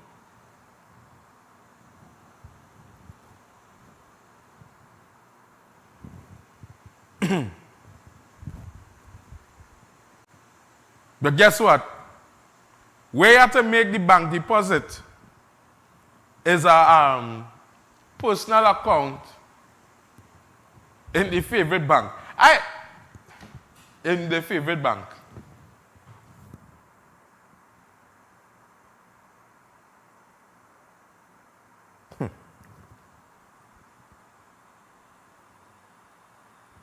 But guess what? Where you have to make the bank deposit is a personal account in the favorite bank. In the favorite bank.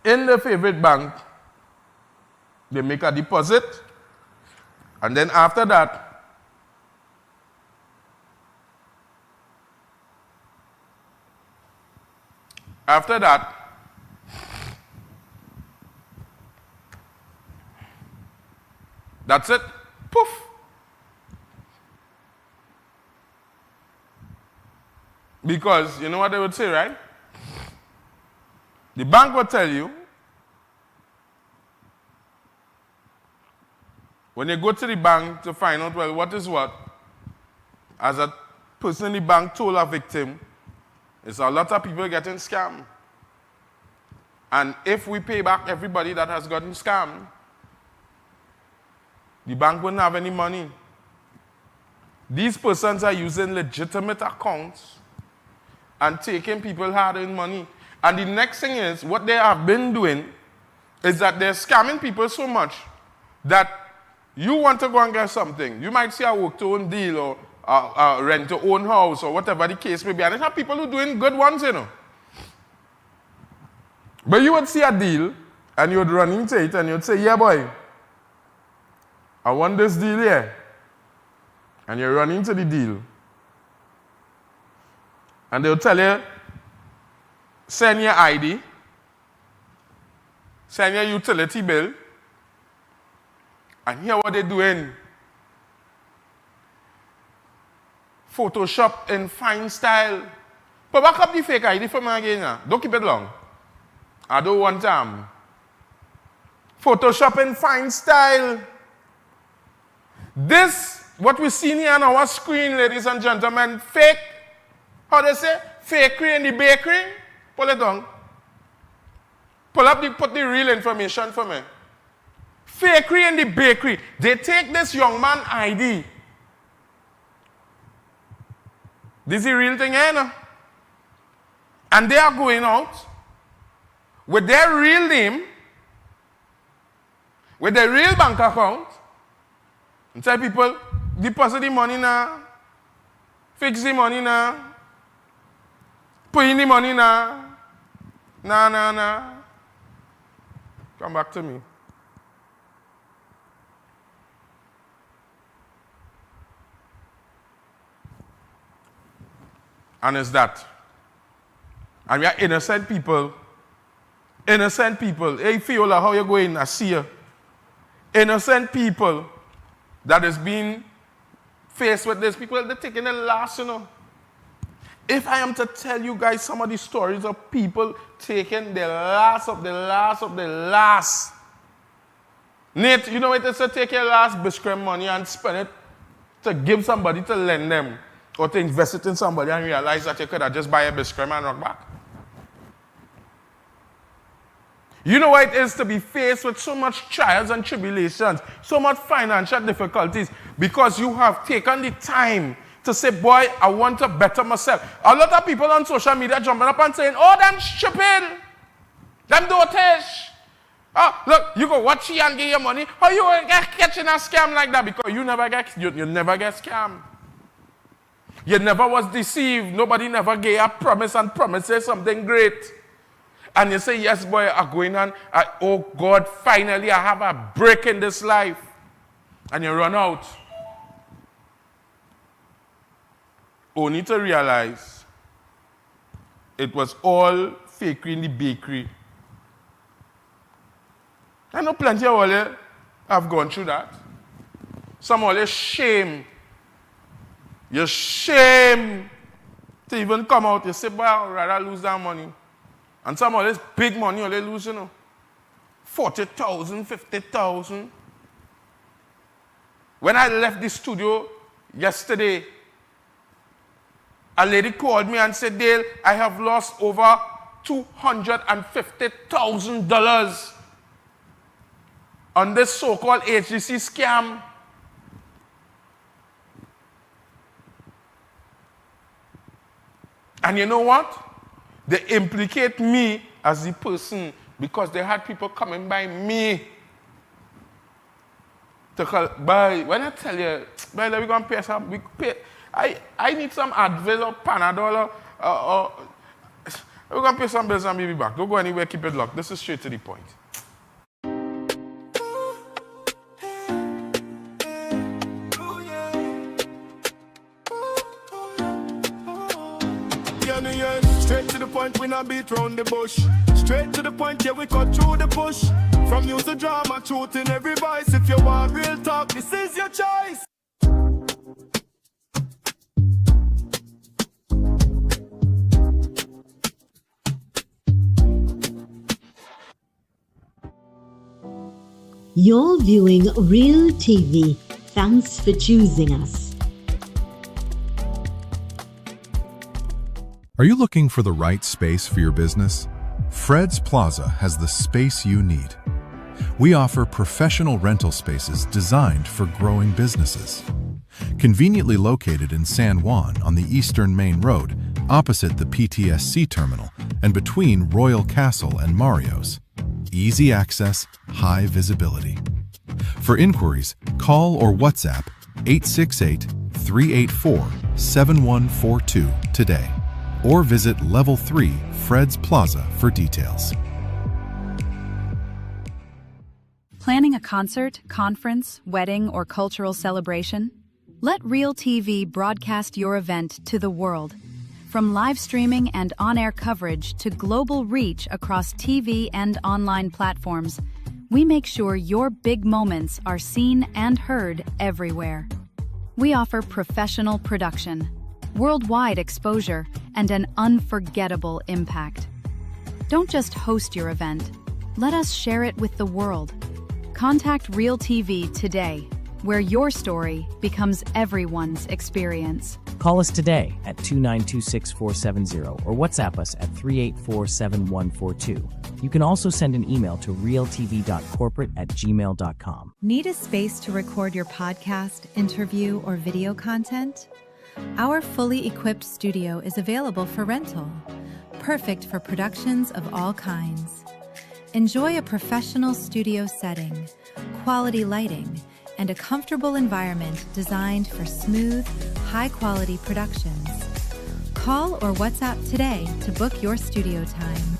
In the favorite bank, they make a deposit, and then after that, that's it. Poof. Because you know what they would say, right? The bank will tell you, when you go to the bank to find out, well, what is what, as a person in the bank told a victim, it's a lot of people getting scammed. And if we pay back everybody that has gotten scammed, the bank wouldn't have any money. These persons are using legitimate accounts and taking people hard-earned money. And the next thing is, what they have been doing is that they're scamming people so much that you want to go and get something. You might see a work-to-own deal or a rent-to-own house or whatever the case may be. And they have people who are doing good ones, you know. But you would see a deal and you would run into it and you would say, yeah, boy, I want this deal here. And you run into the deal. And they'll tell you, send your ID, send your utility bill, and here what they're doing. Photoshop in fine style. But back up the fake ID for me again. Don't keep it long. I don't want Photoshop in fine style. This, what we see here on our screen, ladies and gentlemen, fake, how they say, fakery in the bakery. Pull it down. Put the real information for me. Fakery in the bakery. They take this young man ID. This is the real thing, eh? No? And they are going out with their real name, with their real bank account, and tell people, deposit the money now, fix the money now, put in the money now. Nah. Come back to me. And it's that. And we are innocent people. Innocent people. Hey, Fiola, how you going? I see you. Innocent people that is being faced with this. People, they're taking the last, you know. If I am to tell you guys some of the stories of people taking the last of the last of the last, Nate, you know what it is to take your last Biscrim money and spend it to give somebody to lend them or to invest it in somebody and realize that you could have just buy a Biscrim and rock back? You know what it is to be faced with so much trials and tribulations, so much financial difficulties, because you have taken the time to say, boy, I want to better myself. A lot of people on social media jumping up and saying, oh, them stupid, them dotish. Oh, look, you go watch it and get your money. How you get catching a scam like that? Because you never get scammed. You never was deceived. Nobody never gave a promise and promises something great. And you say, yes, boy, I'm going on. Oh, God, finally I have a break in this life. And you run out. Only to realize it was all fakery in the bakery. I know plenty of all have gone through that. Some all shame. You're shame to even come out. You say, boy, I'd rather lose that money. And some of this big money, all they lose, 40,000, 50,000. When I left the studio yesterday, a lady called me and said, Dale, I have lost over $250,000 on this so-called HGC scam. And you know what? They implicate me as the person because they had people coming by me to call, boy, when I tell you, boy, we're going to pay some, I need some Advil or Panadol or we're going to pay some bills and be back. Don't go anywhere, keep it locked. This is straight to the point. Straight to the point, we not beat round the bush. Straight to the point, yeah, we cut through the bush. From news to drama, truth in every voice. If you want real talk, this is your choice. You're viewing Real TV. Thanks for choosing us. Are you looking for the right space for your business? Fred's Plaza has the space you need. We offer professional rental spaces designed for growing businesses. Conveniently located in San Juan on the Eastern Main Road, opposite the PTSC terminal and between Royal Castle and Mario's. Easy access, high visibility. For inquiries, call or WhatsApp 868-384-7142 today, or visit Level 3 Fred's Plaza for details. Planning a concert, conference, wedding, or cultural celebration? Let Real TV broadcast your event to the world. From live streaming and on-air coverage to global reach across TV and online platforms, we make sure your big moments are seen and heard everywhere. We offer professional production, worldwide exposure, and an unforgettable impact. Don't just host your event, let us share it with the world. Contact Real TV today, where your story becomes everyone's experience. Call us today at 292-6470 or WhatsApp us at 384-7142. You can also send an email to realtv.corporate@gmail.com. Need a space to record your podcast, interview, or video content? Our fully equipped studio is available for rental, perfect for productions of all kinds. Enjoy a professional studio setting, quality lighting, and a comfortable environment designed for smooth, high-quality productions. Call or WhatsApp today to book your studio time.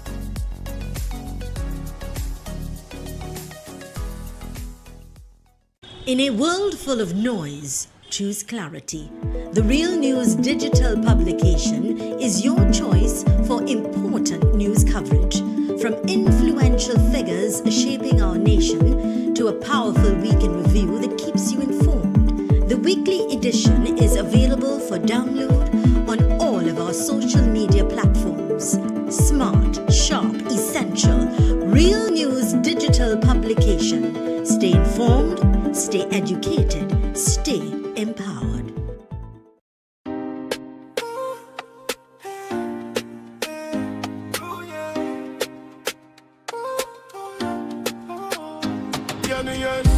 In a world full of noise, choose clarity. The Real News digital publication is your choice for important news coverage. From influential figures shaping our nation to a powerful week in review that keeps you informed. The weekly edition is available for download on all of our social media platforms. Smart, sharp, essential. Real News digital publication. Stay informed. Stay educated, stay empowered.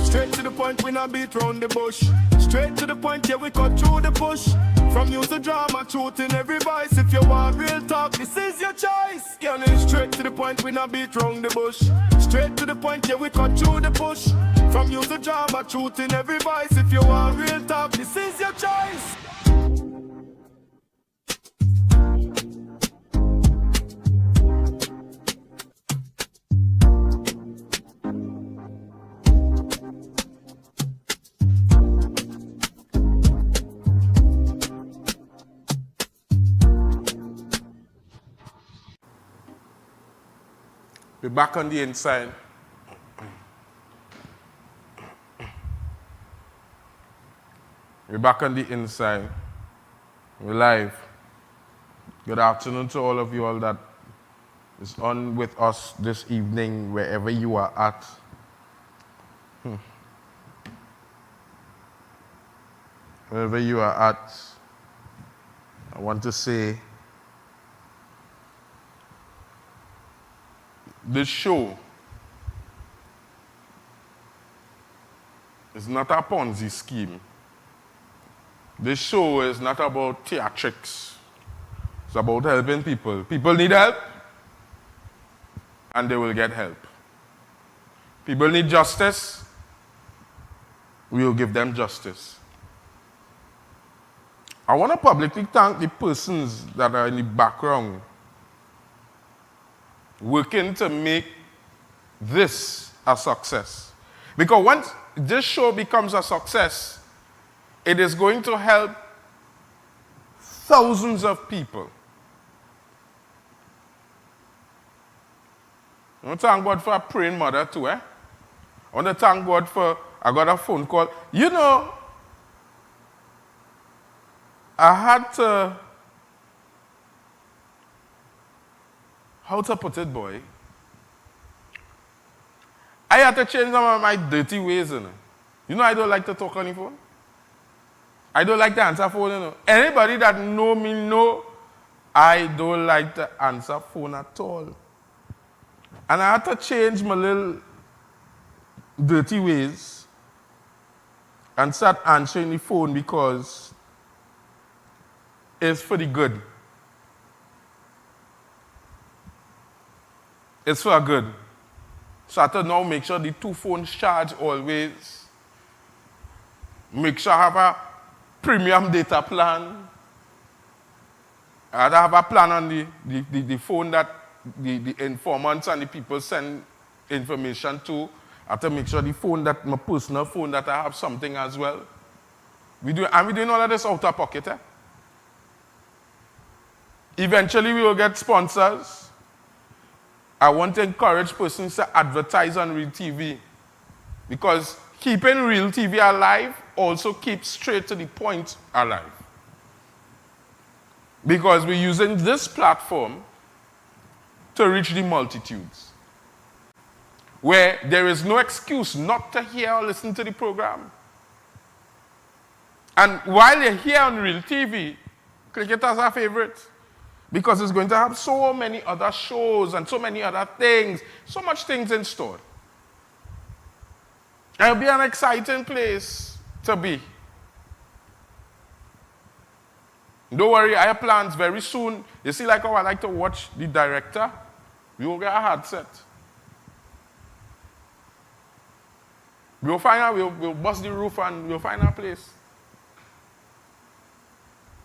Straight to the point, we not beat round the bush. Straight to the point, yeah, we cut through the bush. From use to drama, truth in every voice. If you want real talk, this is your choice. Yeah, straight to the point, we not beat round the bush. Straight to the point, yeah, we cut through the bush. From use to drama, truth in every voice. If you want real talk, this is your choice. We're back on the inside. We're back on the inside. We're live. Good afternoon to all of you all that is on with us this evening, wherever you are at. Wherever you are at, I want to say this show is not a Ponzi scheme. This show is not about theatrics. It's about helping people. People need help, and they will get help. People need justice, we will give them justice. I want to publicly thank the persons that are in the background working to make this a success. Because once this show becomes a success, it is going to help thousands of people. I want to thank God for a praying mother too. I want to thank God for, I got a phone call. You know, I had to, how to put it, boy? I had to change some of my dirty ways, you know. You know I don't like to talk on the phone. I don't like to answer phone, you know. Anybody that know me know I don't like to answer phone at all. And I had to change my little dirty ways and start answering the phone because it's for the good. It's for good. So I have to now make sure the two phones charge always. Make sure I have a premium data plan. I have to have a plan on the phone that the informants and the people send information to. I have to make sure the phone that, my personal phone, that I have something as well. We're doing all of this out of pocket. Eventually we will get sponsors. I want to encourage persons to advertise on Real TV, because keeping Real TV alive also keeps straight to the point alive. Because we're using this platform to reach the multitudes, where there is no excuse not to hear or listen to the program. And while you're here on Real TV, click it as a favorite, because it's going to have so many other shows and so many other things, so much things in store. It'll be an exciting place to be. Don't worry, I have plans very soon. You see, like how I like to watch the director, we will get a headset. We'll we'll bust the roof and we'll find a place.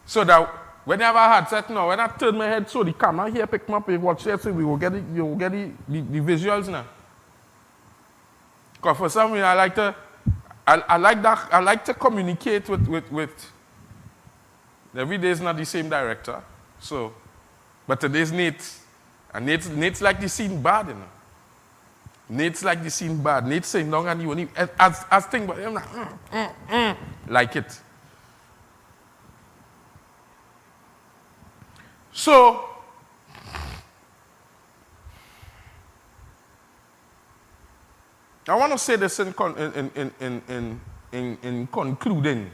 So that when I have a headset now, when I turn my head so the camera here pick me up, you watch it, so we will get it, you will get the visuals now. Because for some reason I like to communicate with every day is not the same director. So, but today's Nate. And Nate's like the scene bad, you know. Nate's like the scene bad. Nate's saying long and you only as thing, but I'm like it. So I want to say this in in concluding,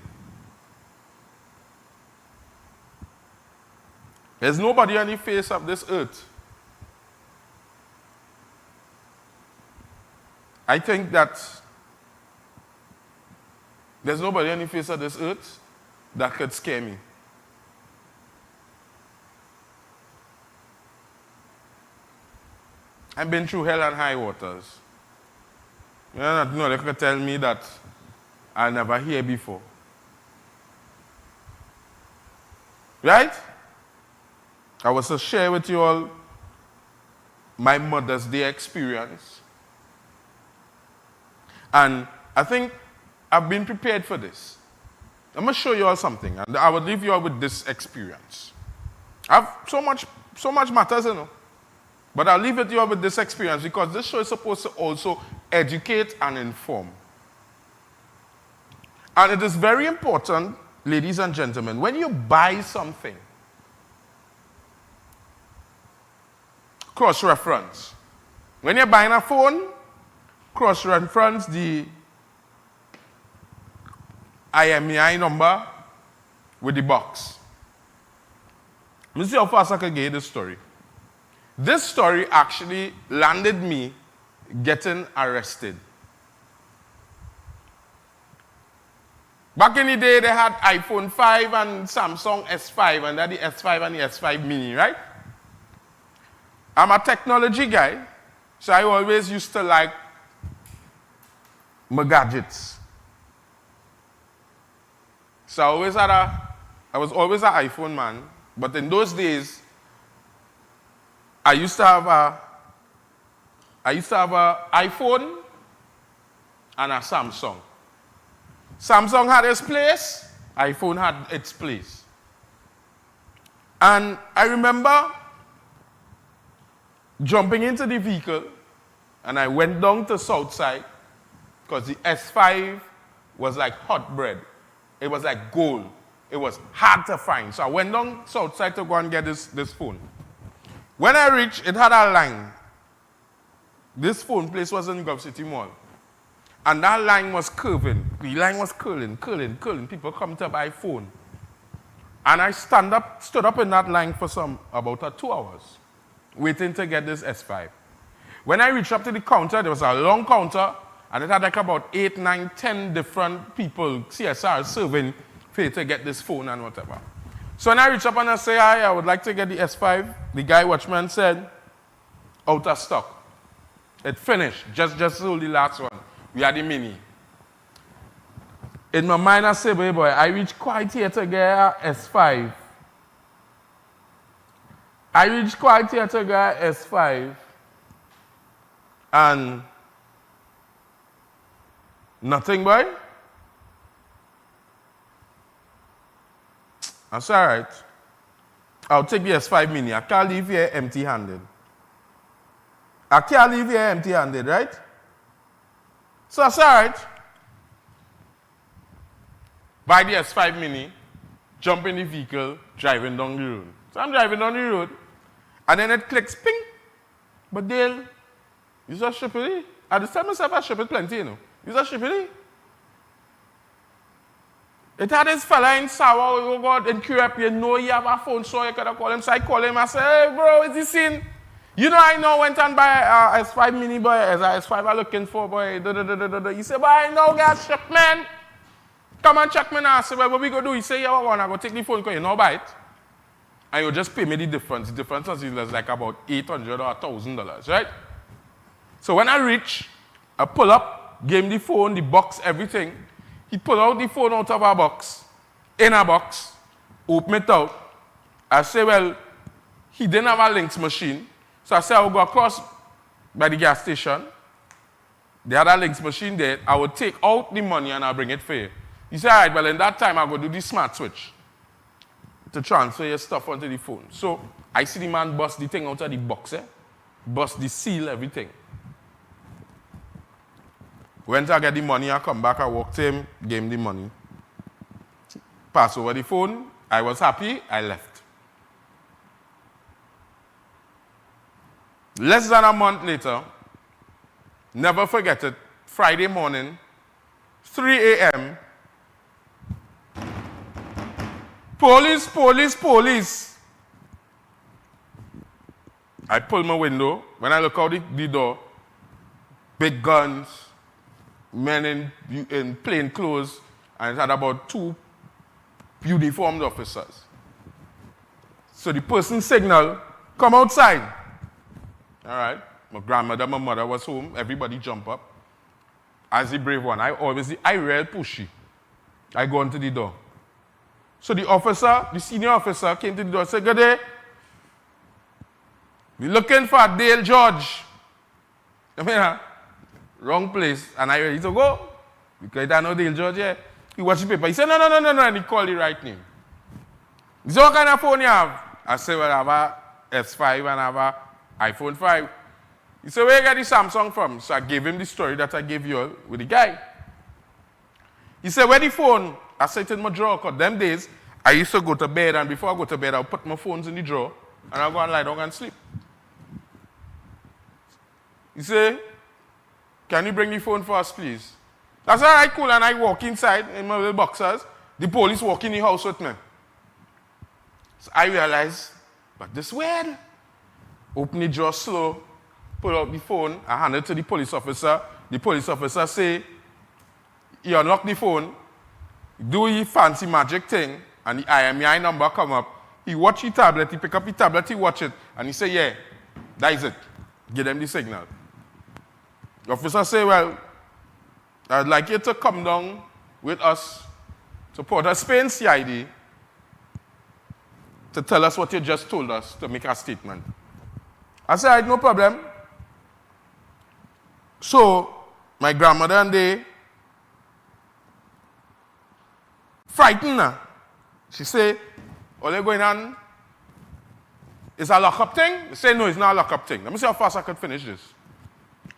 there's nobody on the face of this earth. I think that there's nobody on the face of this earth that could scare me. I've been through hell and high waters. You know, they could tell me that I never hear before. Right? I was to share with you all my Mother's Day experience. And I think I've been prepared for this. I'm going to show you all something, and I will leave you all with this experience. So much matters, you know. But I'll leave it to you all with this experience because this show is supposed to also educate and inform. And it is very important, ladies and gentlemen, when you buy something, cross-reference. When you're buying a phone, cross-reference the IMEI number with the box. Let me see how fast I can get you this story. This story actually landed me getting arrested. Back in the day, they had iPhone 5 and Samsung S5, and that the S5 and the S5 mini, right? I'm a technology guy, so I always used to like my gadgets. So I was always an iPhone man, but in those days, I used to have a iPhone and a Samsung. Samsung had its place, iPhone had its place. And I remember jumping into the vehicle and I went down to Southside because the S5 was like hot bread. It was like gold. It was hard to find. So I went down Southside to go and get this phone. When I reached, it had a line. This phone place was in Gulf City Mall. And that line was curving. The line was curling. People come to buy phone. And I stood up in that line for about 2 hours, waiting to get this S5. When I reached up to the counter, there was a long counter, and it had like about 8, 9, 10 different people, CSR, serving for you to get this phone and whatever. So when I reached up and I say, hi, I would like to get the S5, the guy watchman said, out of stock. It finished, just sold the last one. We had the mini. In my mind, I say, boy, I reached quite here to get a S5. And nothing, boy. That's all right. I'll take the S5 mini. I can't leave here empty-handed. Right? So that's all right. Buy the S5 mini, jump in the vehicle, driving down the road. So I'm driving down the road, and then it clicks, ping. But Dale, you just ship it? At the time myself, I ship it plenty, you know. You just ship it? It had this fella in Sawa, oh God, in Curep, you know you have a phone, so you could have called him. So I call him, I say, hey bro, is this in? You know, I know, went and buy a S5 mini, boy, as a S5 I'm looking for, boy. He said, boy, I know, gas ship, man. Come and check me now. I say, well, what we go do? He say, yeah, I want to go take the phone because you know buy it. And you just pay me the difference. The difference is like about $800 or $1,000, right? So when I reach, I pull up, gave him the phone, the box, everything. He pulled out the phone out of our box, in a box, open it out. I say, well, he didn't have a Lynx machine. So I said, I will go across by the gas station. They had a Lynx machine there. I would take out the money and I'll bring it for you. He said, all right, well, in that time, I'll go do the smart switch to transfer your stuff onto the phone. So I see the man bust the thing out of the box, bust the seal, everything. Went to get the money, I come back, I walked him, gave him the money. Pass over the phone, I was happy, I left. Less than a month later, never forget it, Friday morning, 3 a.m. Police, police, police. I pull my window. When I look out the door, big guns, men in plain clothes, and it had about 2 uniformed officers. So the person signal, come outside. All right. My grandmother, my mother was home. Everybody jump up. As the brave one, I real pushy. I go into the door. So the officer, the senior officer came to the door and said, good day. We're looking for Dale George. I mean, wrong place. And I ready to go. Because I know Dale George, yeah. He watched the paper. He said, no. And he called the right name. He said, what kind of phone you have? I said, well, I have a S5 and I have a iPhone 5. He said, where you get the Samsung from? So I gave him the story that I gave you all with the guy. He said, where the phone? I said, it's in my drawer. Because them days, I used to go to bed, and before I go to bed, I'll put my phones in the drawer, and I'll go and lie down and sleep. He said, can you bring the phone for us, please? That's all right, cool. And I walk inside in my little boxers. The police walk in the house with me. So I realized, but this weird. Open the drawer slow, pull out the phone, I hand it to the police officer. The police officer say, he unlock the phone, do his fancy magic thing, and the IMEI number come up. He watch the tablet, he pick up the tablet, he watch it, and he say, yeah, that is it. Give them the signal. The officer say, well, I'd like you to come down with us to Port of Spain CID to tell us what you just told us, to make a statement. I said, all right, no problem. So, my grandmother and they frightened her. She said, all you're going on is a lock-up thing? They say, no, it's not a lock-up thing. Let me see how fast I could finish this.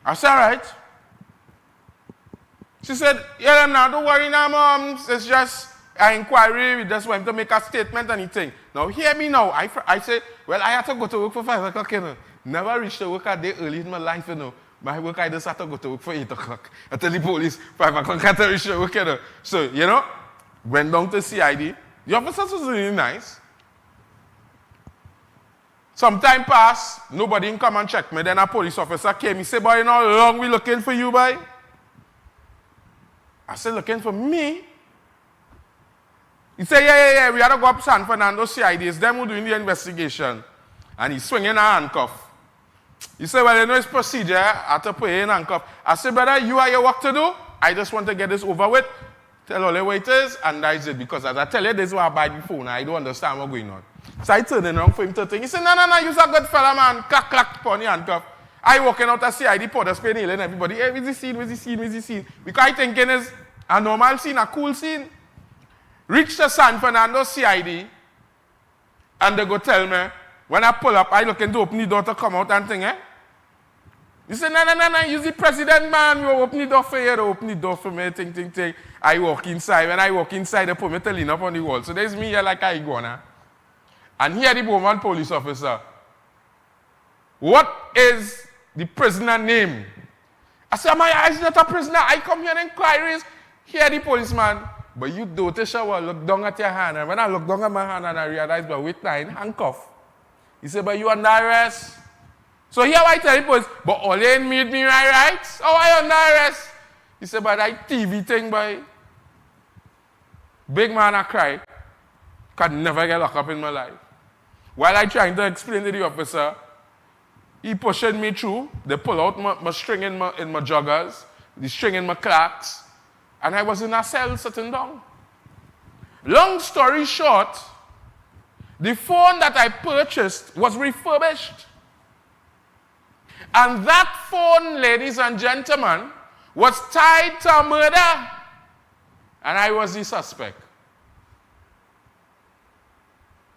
I said, all right. She said, yeah, now, don't worry now, Mom. It's just an inquiry. We just want to make a statement and anything. Now, hear me now. I said, well, I had to go to work for 5 o'clock, you know. Never reached to work a day early in my life, you know. My work, I just had to go to work for 8 o'clock. I tell the police, 5 o'clock, I had to reach to work, you know. So, you know, went down to CID. The officers was really nice. Some time passed, nobody didn't come and check me. Then a police officer came. He said, boy, you know how long we looking for you, boy? I said, looking for me? He said, yeah, we had to go up San Fernando CID. It's them who doing the investigation. And he's swinging a handcuff. He said, well, you know his procedure. I have to put in handcuff. I said, brother, you have your work to do. I just want to get this over with. Tell all the waiters, and that's it. Because as I tell you, this is why I buy the phone. I don't understand what's going on. So I turned around for him to think. He said, no, you're a good fella, man. Clack, clack, pon the handcuff. I walking out of CID, Port of Spain, and everybody, hey, where's the scene? Because I thinking it's a normal scene, a cool scene. Reach the San Fernando CID, and they go tell me, when I pull up, I looking to open the door to come out and think, He said, no, you're the president, man. You open the door for you, open the door for me, think. I walk inside. When I walk inside, they put me to lean up on the wall. So there's me here like I iguana. And here the Bowman police officer. What is the prisoner name? I said, my eyes not a prisoner. I come here on inquiries. Here the policeman. But you do take a shower, look down at your hand. And when I look down at my hand and I realize, but wait, handcuff. He said, but you under arrest. So here I tell the police, but all they made me right? How I under arrest? He said, but that TV thing, boy. Big man, I cry. Could never get locked up in my life. While I trying to explain to the officer, he pushing me through. They pull out my string in my joggers, the string in my Clarks, and I was in a cell sitting down. Long story short, the phone that I purchased was refurbished. And that phone, ladies and gentlemen, was tied to a murder. And I was the suspect.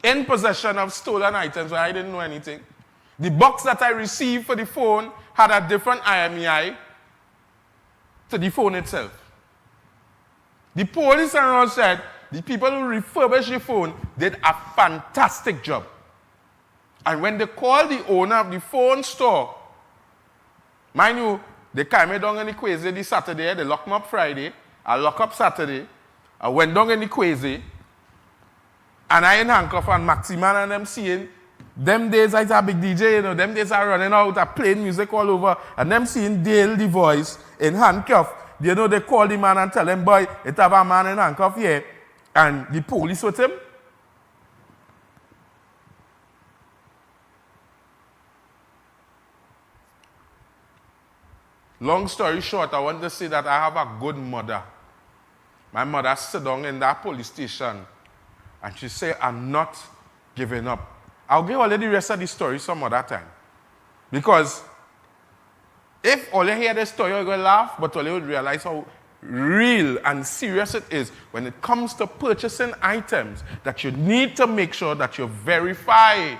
In possession of stolen items when I didn't know anything. The box that I received for the phone had a different IMEI to the phone itself. The police around said the people who refurbished the phone did a fantastic job. And when they called the owner of the phone store, mind you, they came down on the Quasi the Saturday, they locked me up Friday. I lock up Saturday. I went down in the Quasi. And I in handcuff and Maximan and them seeing. Them days I was a big DJ, you know. Them days I running out, I playing music all over. And them seeing Dale the Voice in handcuff. You know, they call the man and tell him, boy, it have a man in handcuff here. And the police with him. Long story short, I want to say that I have a good mother. My mother sit down in that police station and she said, I'm not giving up. I'll give all the rest of the story some other time. Because if all you hear the story, you're going to laugh, but all you would realize how real and serious it is when it comes to purchasing items that you need to make sure that you verify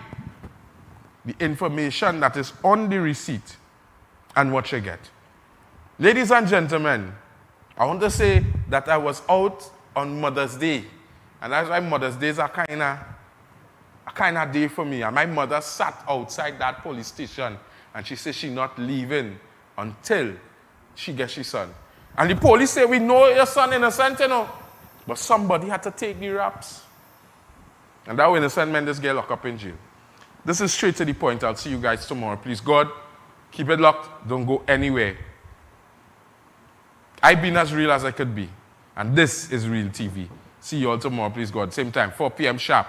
the information that is on the receipt and what you get. Ladies and gentlemen, I want to say that I was out on Mother's Day. And that's why Mother's Days are kind of day for me. And my mother sat outside that police station and she said she's not leaving until she gets her son. And the police say, we know your son innocent, you know. But somebody had to take the raps. And that way innocent men just get locked up in jail. This is straight to the point. I'll see you guys tomorrow. Please, God, keep it locked. Don't go anywhere. I've been as real as I could be. And this is Real TV. See you all tomorrow, please, God. Same time, 4 p.m. sharp.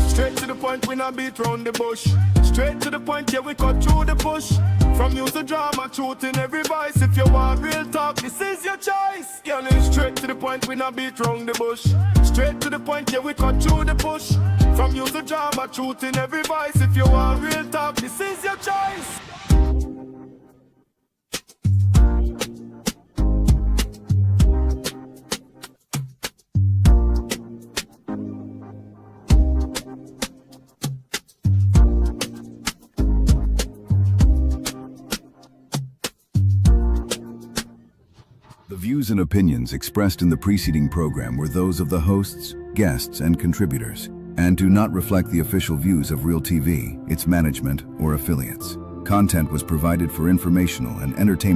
Straight to the point, we not beat round the bush. Straight to the point, yeah, we cut through the bush. From music drama, truth in every voice. If you want real talk, this is your choice. Yeah, straight to the point, we not beat round the bush. Straight to the point, yeah, we cut through the bush. From music drama, truth in every voice. If you want real talk, this is your choice. The views and opinions expressed in the preceding program were those of the hosts, guests, and contributors, and do not reflect the official views of Real TV, its management, or affiliates. Content was provided for informational and entertainment